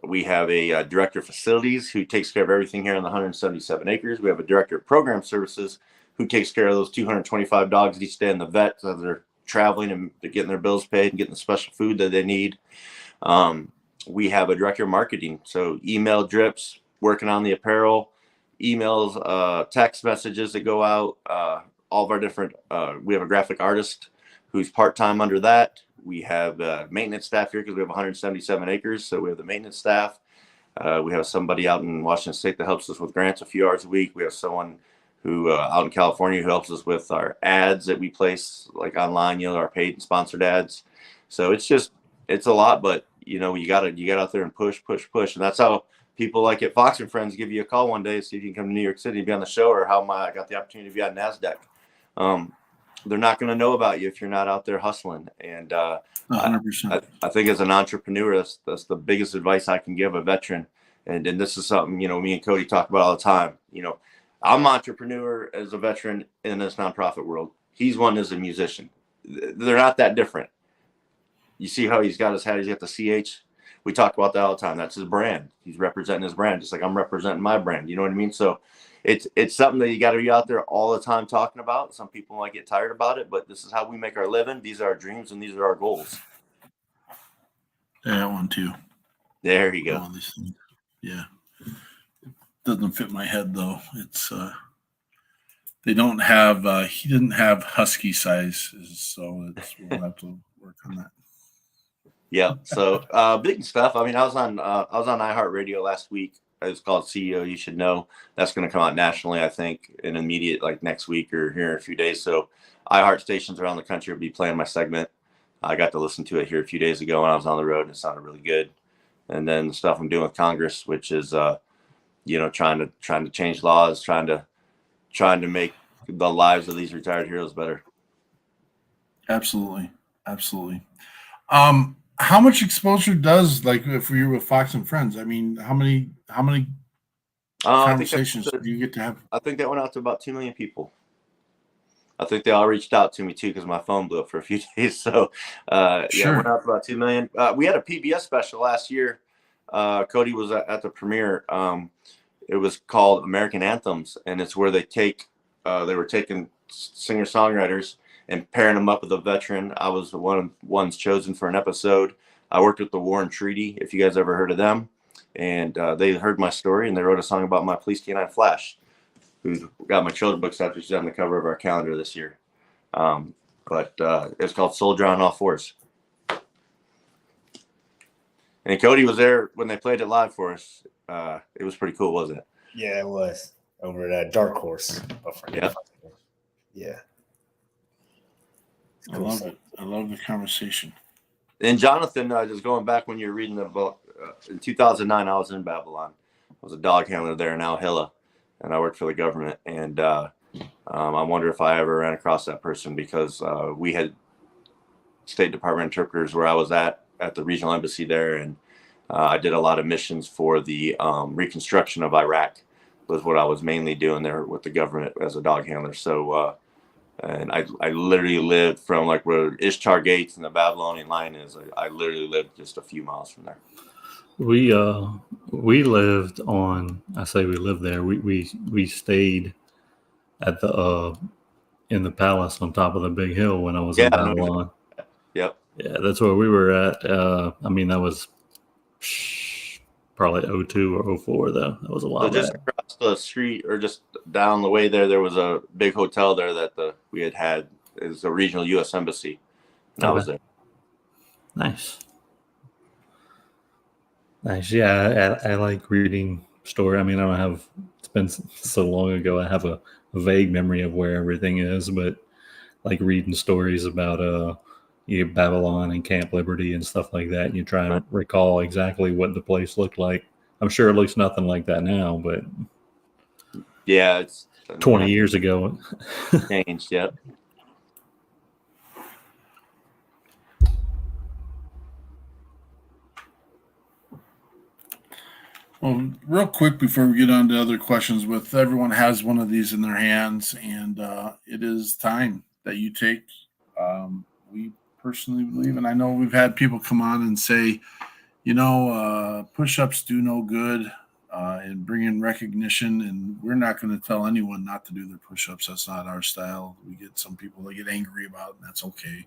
We have a director of facilities who takes care of everything here on the 177 acres. We have a director of program services who takes care of those 225 dogs each day in the vet, so they're traveling and they're getting their bills paid and getting the special food that they need. We have a director of marketing, so email drips, working on the apparel, emails, text messages that go out, all of our different, we have a graphic artist who's part-time under that. We have maintenance staff here because we have 177 acres. So we have the maintenance staff. We have somebody out in Washington State that helps us with grants a few hours a week. We have someone who out in California who helps us with our ads that we place like online, our paid and sponsored ads. So it's a lot, but you got to get out there and push. And that's how people like at Fox and Friends give you a call one day, see if you can come to New York City and be on the show, or how I got the opportunity to be on NASDAQ. They're not going to know about you if you're not out there hustling. And 100%. I think as an entrepreneur, that's the biggest advice I can give a veteran. And this is something, me and Cody talk about all the time. I'm an entrepreneur as a veteran in this nonprofit world. He's one as a musician. They're not that different. You see how he's got his hat, he's got the CH. We talk about that all the time. That's his brand. He's representing his brand, just like I'm representing my brand. You know what I mean? So it's something that you got to be out there all the time talking about. Some people might get tired about it, but this is how we make our living. These are our dreams and these are our goals. Yeah, I want to. There you go. Yeah. Doesn't fit my head though. It's they don't have he didn't have husky sizes, so we'll have to work on that. Yeah. So big stuff. I mean, I was on iHeartRadio last week. It's called CEO You Should Know. That's going to come out nationally, I think, in immediate, like next week or here in a few days. So iHeart stations around the country will be playing my segment. I got to listen to it here a few days ago when I was on the road, and it sounded really good. And then the stuff I'm doing with Congress, which is trying to change laws, trying to make the lives of these retired heroes better. Absolutely. How much exposure does, like, if we were with Fox and Friends? I mean, how many conversations do you get to have? I think that went out to about 2 million people. I think they all reached out to me too because my phone blew up for a few days. So Sure. Yeah, went out to about 2 million. We had a PBS special last year. Cody was at the premiere. It was called American Anthems, and it's where they were taking singer-songwriters and pairing them up with a veteran. I was one of the ones chosen for an episode. I worked with the Warren Treaty, if you guys ever heard of them. And they heard my story, and they wrote a song about my police canine Flash, who got my children's books after she's on the cover of our calendar this year. But it's called Soldier on All Fours. And Cody was there when they played it live for us. It was pretty cool, wasn't it? Yeah, it was. Over at Dark Horse. Yeah. Yeah. I love it. I love the conversation. And Jonathan, just going back when you were reading the book, in 2009, I was in Babylon. I was a dog handler there in Al-Hilla, and I worked for the government. And I wonder if I ever ran across that person, because we had State Department interpreters where I was at the regional embassy there, and I did a lot of missions for the reconstruction of Iraq. Was what I was mainly doing there with the government as a dog handler. So. And I literally lived from like where Ishtar Gates and the Babylonian line is. I literally lived just a few miles from there. We lived on. I say we lived there. We stayed at the in the palace on top of the big hill when I was in Babylon. Yep. Yeah, that's where we were at. I mean, that was probably 02 or 04 though. That was a while So just across the street or just down the way there was a big hotel there that we had is a regional U.S. embassy. And I was there. Nice. Yeah, I like reading story. I mean, I don't have. It's been so long ago. I have a vague memory of where everything is, but like reading stories about Babylon and Camp Liberty and stuff like that. And you try to recall exactly what the place looked like. I'm sure it looks nothing like that now, but yeah, it's 20 years ago. Changed, yep. Well, real quick before we get on to other questions, with everyone has one of these in their hands, and it is time that you take. We personally believe, and I know we've had people come on and say, push-ups do no good and bring in recognition, and we're not going to tell anyone not to do their push-ups. That's not our style. We get some people that get angry about it, and that's okay.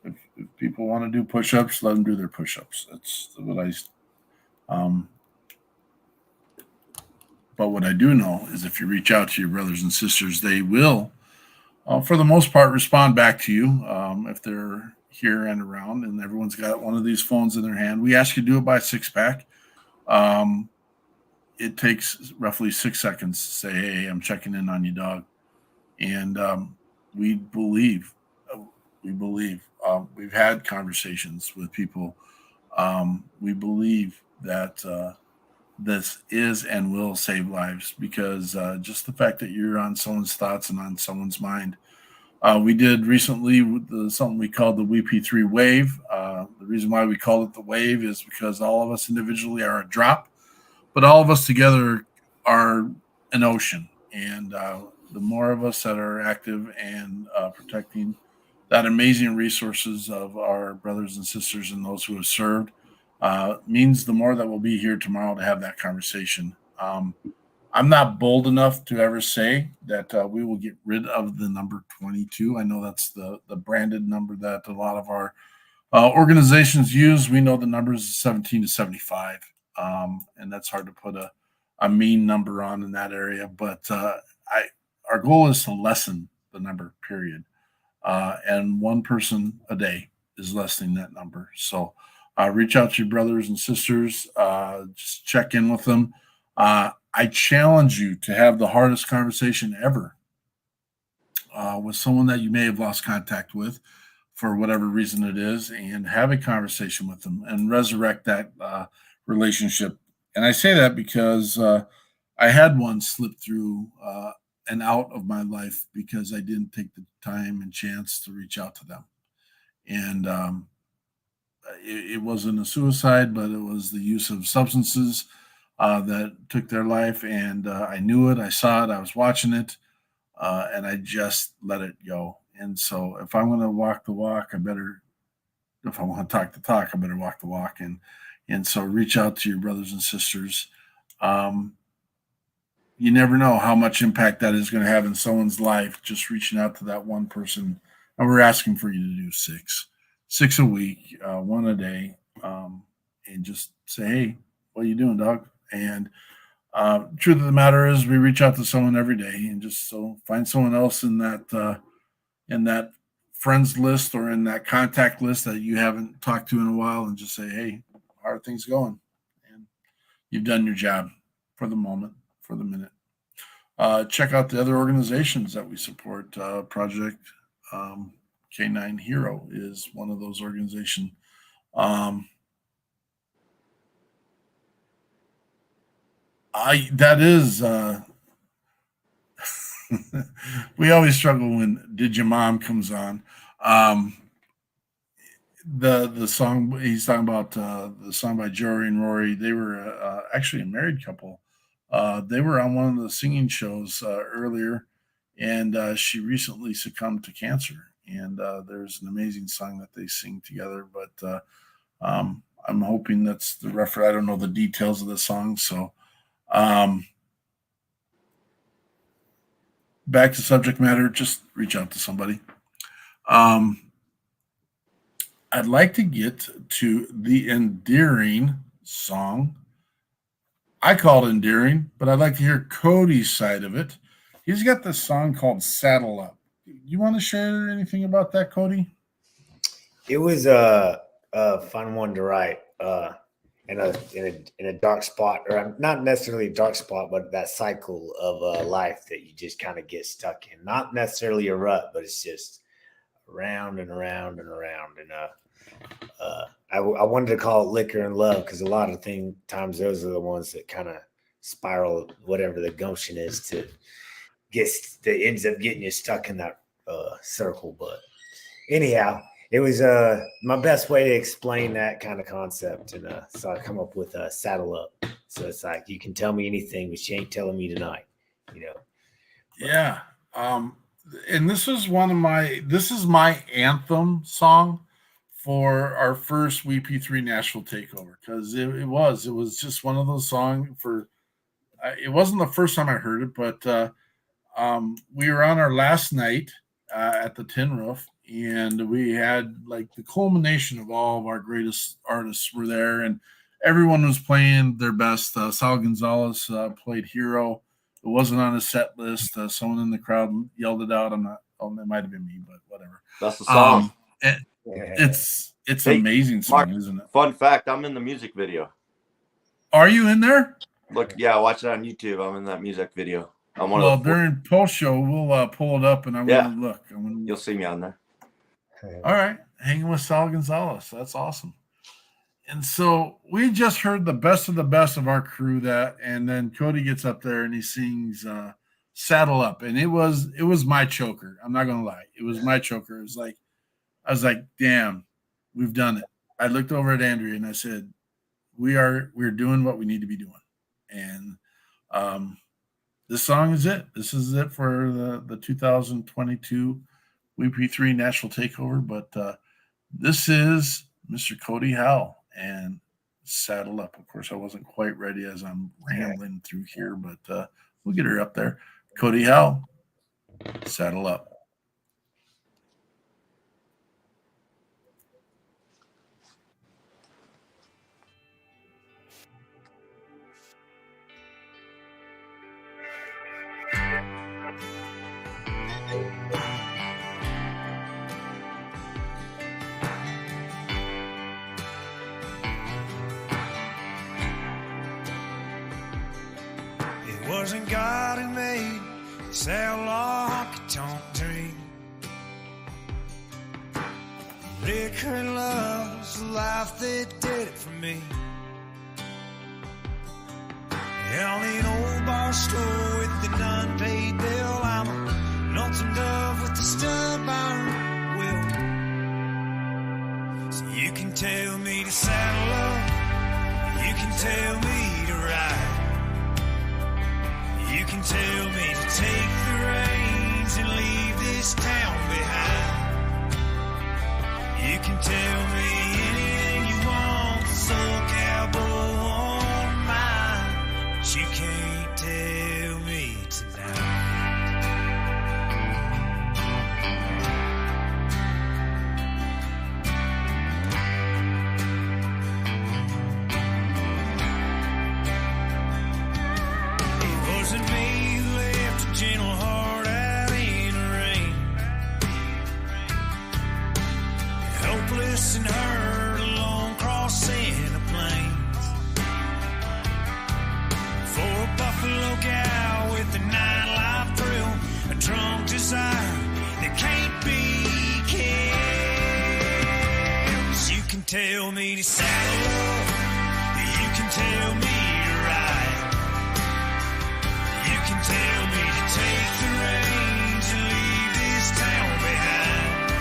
If people want to do push-ups, let them do their push-ups. That's what but what I do know is if you reach out to your brothers and sisters, they will, for the most part, respond back to you if they're here and around, and everyone's got one of these phones in their hand. We ask you to do it by 6-pack. It takes roughly 6 seconds to say, hey, I'm checking in on you, dog. And we believe, we've had conversations with people. We believe that this is and will save lives, because just the fact that you're on someone's thoughts and on someone's mind. We did recently something we called the WeP3 wave. The reason why we call it the wave is because all of us individually are a drop, but all of us together are an ocean. And the more of us that are active and protecting that amazing resources of our brothers and sisters and those who have served means the more that we'll be here tomorrow to have that conversation. I'm not bold enough to ever say that we will get rid of the number 22. I know that's the branded number that a lot of our organizations use. We know the number is 17 to 75, and that's hard to put a mean number on in that area. But our goal is to lessen the number, period. And one person a day is lessening that number. So reach out to your brothers and sisters. Just check in with them. I challenge you to have the hardest conversation ever with someone that you may have lost contact with for whatever reason it is, and have a conversation with them and resurrect that relationship. And I say that because I had one slip through and out of my life because I didn't take the time and chance to reach out to them. And it wasn't a suicide, but it was the use of substances that took their life. And I knew it, I saw it, I was watching it, and I just let it go. And so if I'm going to walk the walk, if I want to talk the talk, I better walk the walk. And so reach out to your brothers and sisters. You never know how much impact that is going to have in someone's life, just reaching out to that one person. And we're asking for you to do six a week, one a day, and just say, hey, what are you doing, dog? And truth of the matter is, we reach out to someone every day, and just so find someone else in that friends list or in that contact list that you haven't talked to in a while, and just say, hey, how are things going? And you've done your job for the moment, for the minute. Check out the other organizations that we support. Project K9 Hero is one of those organizations. We always struggle when Did Your Mom comes on. The song he's talking about, the song by Jory and Rory, they were actually a married couple. They were on one of the singing shows earlier, and she recently succumbed to cancer. And there's an amazing song that they sing together, but I'm hoping that's the reference. I don't know the details of the song, so back to subject matter, just reach out to somebody. I'd like to get to the endearing song. I call it endearing, but I'd like to hear Cody's side of it. He's got this song called Saddle Up. You want to share anything about that, Cody? It was a fun one to write in a dark spot, or not necessarily a dark spot, but that cycle of life that you just kind of get stuck in. Not necessarily a rut, but it's just around and around and around. And I wanted to call it Liquor and Love because a lot of times those are the ones that kind of spiral, whatever the gumption is, that ends up getting you stuck in that circle. But anyhow, it was my best way to explain that kind of concept. And so I come up with a Saddle Up. So it's like, you can tell me anything, but you ain't telling me tonight, you know? Yeah. And this is my anthem song for our first WeP3 Nashville takeover, because it was just one of those songs for, it wasn't the first time I heard it, but we were on our last night at the Tin Roof, and we had like the culmination of all of our greatest artists were there, and everyone was playing their best. Sal Gonzalez played Hero. It wasn't on his set list. Someone in the crowd yelled it out. It might have been me, but whatever. That's the song. It's an amazing song, Mark, isn't it? Fun fact, I'm in the music video. Are you in there? Look, yeah, watch it on YouTube. I'm in that music video. During post show, we'll pull it up, and I'm going to look. You'll see me on there. All right. Hanging with Sal Gonzalez. That's awesome. And so we just heard the best of our crew and then Cody gets up there and he sings Saddle Up. And it was my choker. I'm not going to lie. It was my choker. It was like, I was like, damn, we've done it. I looked over at Andrea and I said, we're doing what we need to be doing. And this song is it. This is it for the 2022 WeP3 Nashville Takeover. But this is Mr. Cody Howell and Saddle Up. Of course, I wasn't quite ready as I'm rambling through here, but we'll get her up there. Cody Howell, Saddle Up. Wasn't God who made sail honky tonk dream. Liquor and love's the life that did it for me. On an old bar stool with an unpaid bill, I'm a lonesome dove with the stub iron wheel. So you can tell me to saddle up, you can tell me to ride. You can tell me to take the reins and leave this town behind. You can tell me anything you want, soul cowboy on mine, but you can't tell me tonight. Wasn't me who left a gentle heart out in the rain, hopeless and hurt. tell me to saddle up. You can tell me to ride. You can tell me to take the reins and leave this town behind.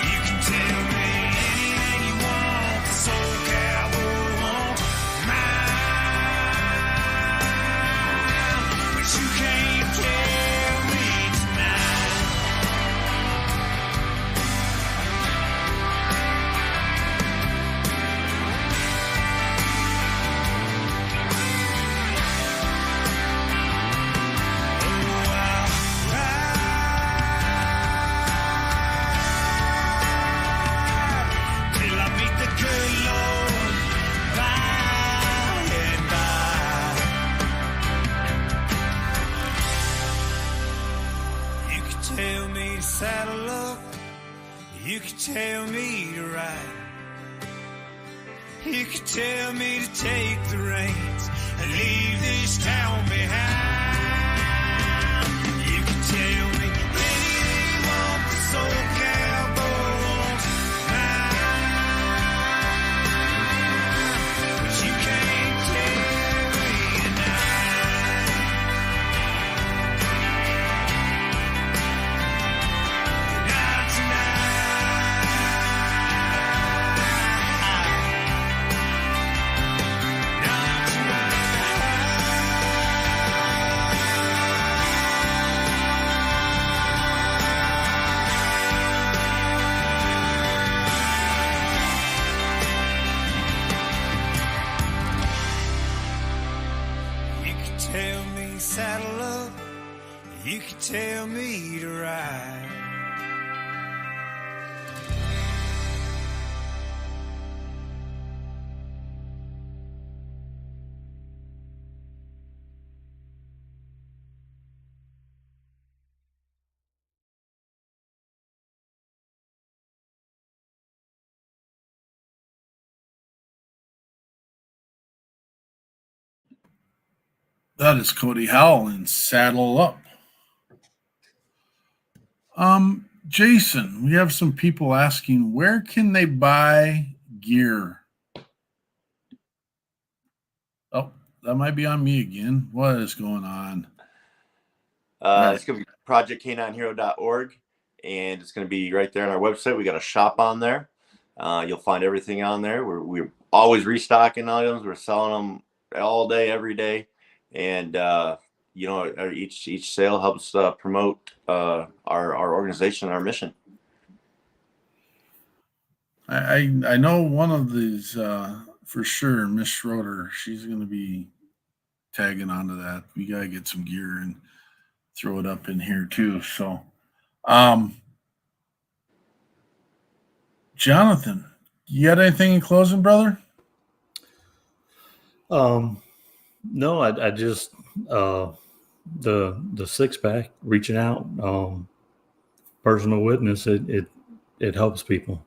You can tell me anything you want, the soul cowboy wants mine. But you can't tell me tonight. Till I meet the good Lord by and by. You can tell me to saddle up. You can tell me to ride. You can tell me to take the reins and leave this town behind. You can tell me anything you want, the soul cowboy wants mine. But you can't tell me tonight. Not tonight. Not You can tell me saddle up. You can tell me to ride. That is Cody Howell in Saddle Up. Jason, we have some people asking, where can they buy gear? Oh, that might be on me again. What is going on? It's going to be projectk9hero.org, and it's going to be right there on our website. We got a shop on there. You'll find everything on there. We're always restocking items. We're selling them all day, every day. And, each sale helps promote our organization, our mission. I know one of these for sure, Miss Schroeder, she's going to be tagging onto that. We got to get some gear and throw it up in here too. So, Jonathan, you got anything in closing, brother? No, I just the 6-pack reaching out, personal witness. It helps people.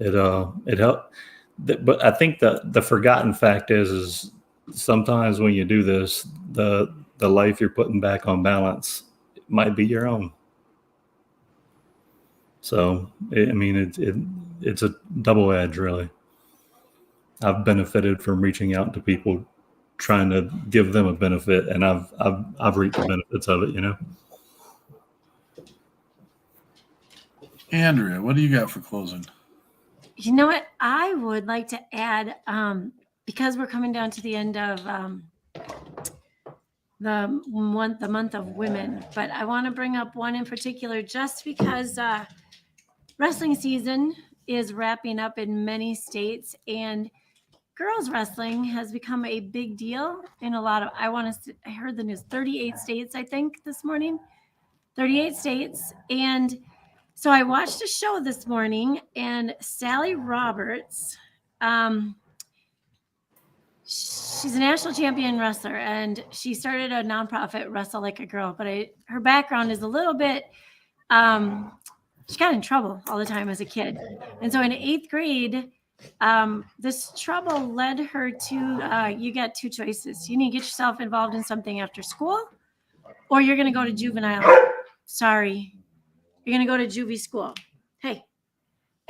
It help. But I think the forgotten fact is sometimes when you do this, the life you're putting back on balance might be your own. So it's a double edge, really. I've benefited from reaching out to people, trying to give them a benefit, and I've reaped the benefits of it, Andrea, what do you got for closing? You know what? I would like to add, because we're coming down to the end of the month of women, but I want to bring up one in particular just because wrestling season is wrapping up in many states, and girls wrestling has become a big deal in a lot of, I heard the news, 38 states, I think, this morning. 38 states. And so I watched a show this morning, and Sally Roberts, she's a national champion wrestler, and she started a nonprofit, Wrestle Like a Girl. But her background is a little bit, she got in trouble all the time as a kid. And so in 8th grade, this trouble led her to, you got two choices. You need to get yourself involved in something after school, or you're going to go to juvenile. Sorry. You're going to go to juvie school. Hey.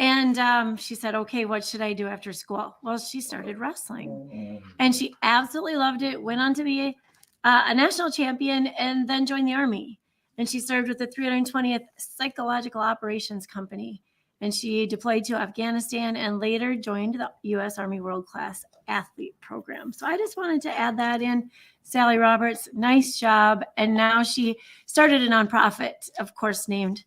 And she said, okay, what should I do after school? Well, she started wrestling and she absolutely loved it. Went on to be a national champion and then joined the Army. And she served with the 320th Psychological Operations Company. And she deployed to Afghanistan and later joined the U.S. Army World Class Athlete Program. So I just wanted to add that in. Sally Roberts, nice job. And now she started a nonprofit, of course, named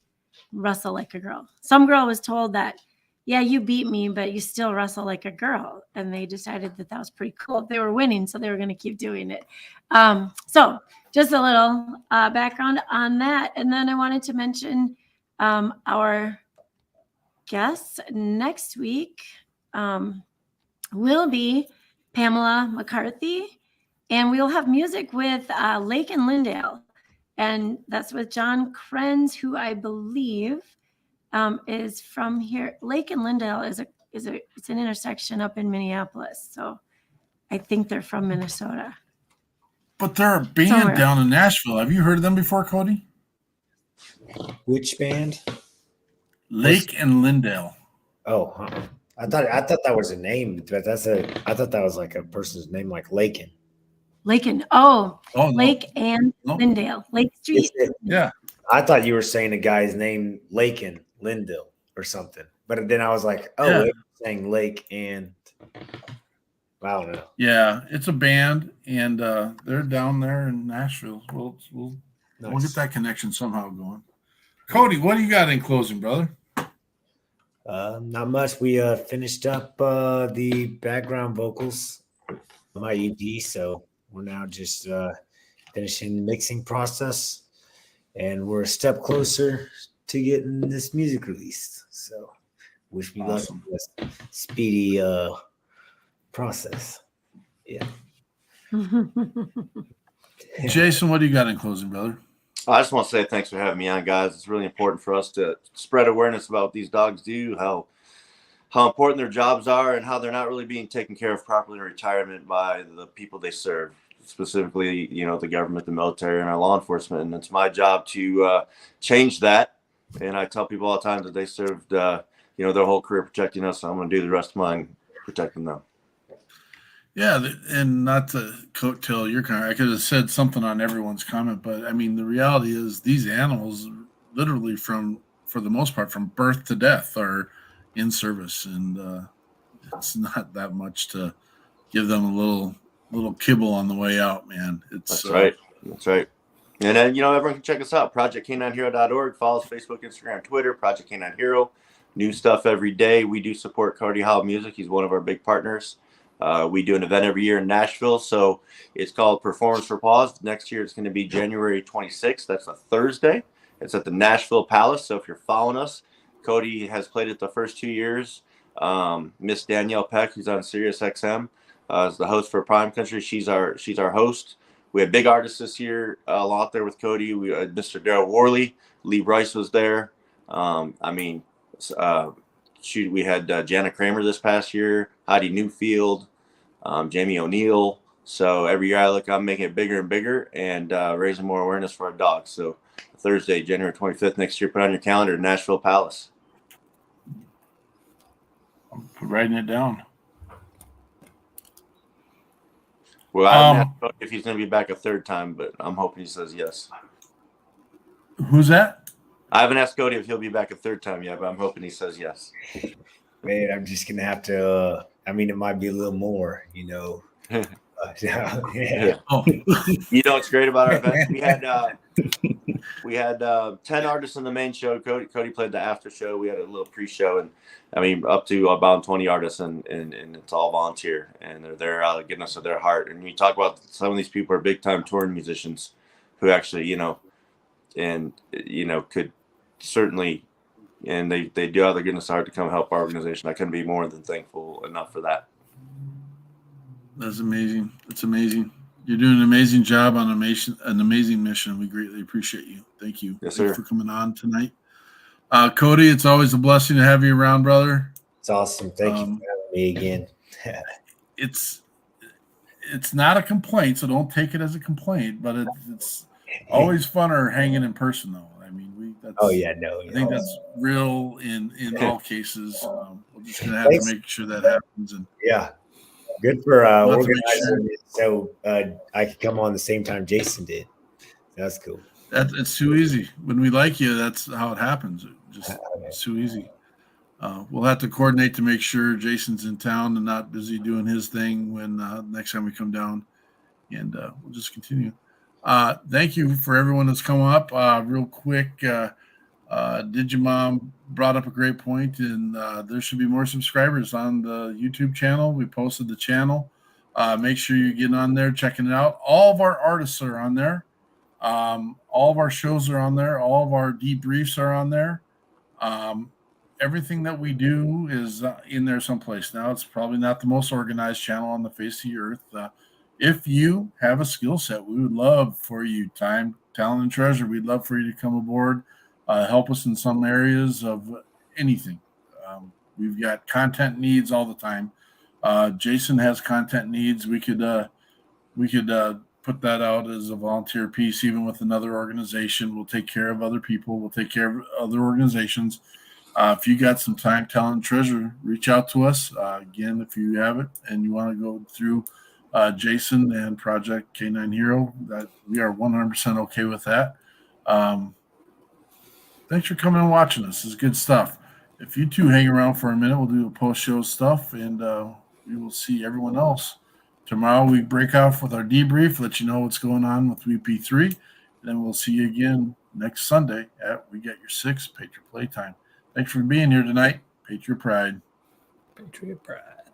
Wrestle Like a Girl. Some girl was told that, yeah, you beat me, but you still wrestle like a girl. And they decided that was pretty cool. They were winning, so they were going to keep doing it. So just a little background on that. And then I wanted to mention our guests next week will be Pamela McCarthy, and we'll have music with Lake and Lindale. And that's with John Krenz, who I believe is from here. Lake and Lindale it's an intersection up in Minneapolis. So I think they're from Minnesota. But they're a band Somewhere. down in Nashville. Have you heard of them before, Cody? Which band? Lake and Lindale. Oh, I thought that was a name, but I thought that was like a person's name, like Lakin. Lakin. Oh, no. Lake and Lindale. Lake Street. Yeah. I thought you were saying a guy's name, Lakin Lindale or something. But then I was like, oh, Yeah. you're saying Lake and I don't know. Yeah, it's a band, and they're down there in Nashville. We'll get that connection somehow going. Cody, what do you got in closing, brother? Not much. We finished up the background vocals on my EP, so we're now just finishing the mixing process, and we're a step closer to getting this music released. So wish me luck with this speedy process. Yeah. Jason, what do you got in closing, brother? I just want to say thanks for having me on, guys. It's really important for us to spread awareness about what these dogs do, how important their jobs are, and how they're not really being taken care of properly in retirement by the people they serve, specifically, the government, the military, and our law enforcement. And it's my job to change that. And I tell people all the time that they served, their whole career protecting us. So I'm going to do the rest of mine protecting them. Yeah, and not to coattail your comment, I could have said something on everyone's comment, but I mean, the reality is these animals literally for the most part, from birth to death are in service, and it's not that much to give them a little kibble on the way out, man. That's right. And then, everyone can check us out, projectk9hero.org. Follow us Facebook, Instagram, Twitter, Project K9 Hero. New stuff every day. We do support Cody Howell Music. He's one of our big partners. We do an event every year in Nashville, so it's called Performance for Pause. Next year it's going to be January 26th. That's a Thursday. It's at the Nashville Palace, so if you're following us, Cody has played it the first 2 years. Miss Danielle Peck, who's on Sirius XM, is the host for Prime Country. She's our host. We had big artists this year out there with Cody. We had Mr. Darryl Worley. Lee Bryce was there. We had Jana Kramer this past year, Heidi Newfield, Jamie O'Neill. So every year I'm making it bigger and bigger and raising more awareness for our dogs. So Thursday, January 25th next year, put on your calendar, Nashville Palace. I'm writing it down. Well, I haven't asked Cody if he's going to be back a third time, but I'm hoping he says yes. Who's that? I haven't asked Cody if he'll be back a third time yet, but I'm hoping he says yes. Man, I'm just going to have to, it might be a little more, Yeah. Oh. What's great about our event? We had 10 artists in the main show. Cody played the after show. We had a little pre-show, and up to about 20 artists, and it's all volunteer, and they're there getting us to their heart. And we talk about some of these people are big time touring musicians who actually could certainly, and they do have their goodness heart to come help our organization. I couldn't be more than thankful enough for that. That's amazing. It's amazing. You're doing an amazing job on an amazing mission. We greatly appreciate you. Thank you. Yes, sir. Thanks for coming on tonight. Cody, it's always a blessing to have you around, brother. It's awesome. Thank you for having me again. It's not a complaint, so don't take it as a complaint, but it's always funner hanging in person, though. I mean, That's, Oh yeah, no. I think that's real in all cases. We're just gonna have to make sure that happens, and yeah, good for we'll have to make organizing it so I could come on the same time Jason did. That's cool. It's too easy. When we like you, that's how it happens. It's too easy. We'll have to coordinate to make sure Jason's in town and not busy doing his thing when next time we come down, and we'll just continue. Thank you for everyone that's come up. Real quick, Digimom brought up a great point, and there should be more subscribers on the YouTube channel. We posted the channel. Make sure you're getting on there, checking it out. All of our artists are on there. All of our shows are on there. All of our debriefs are on there. Everything that we do is in there someplace. Now, it's probably not the most organized channel on the face of the earth. If you have a skill set, we would love for you, time, talent, and treasure. We'd love for you to come aboard, help us in some areas of anything. We've got content needs all the time. Jason has content needs. We could put that out as a volunteer piece, even with another organization. We'll take care of other people. We'll take care of other organizations. If you got some time, talent, and treasure, reach out to us. Again, if you have it and you want to go through Jason and Project K9 Hero, that we are 100% okay with that. Thanks for coming and watching us. This is good stuff. If you two hang around for a minute, we'll do a post-show stuff, and we will see everyone else. Tomorrow we break off with our debrief, let you know what's going on with WeP3, and then we'll see you again next Sunday at We Get Your Six Patriot Playtime. Thanks for being here tonight. Patriot Pride. Patriot Pride.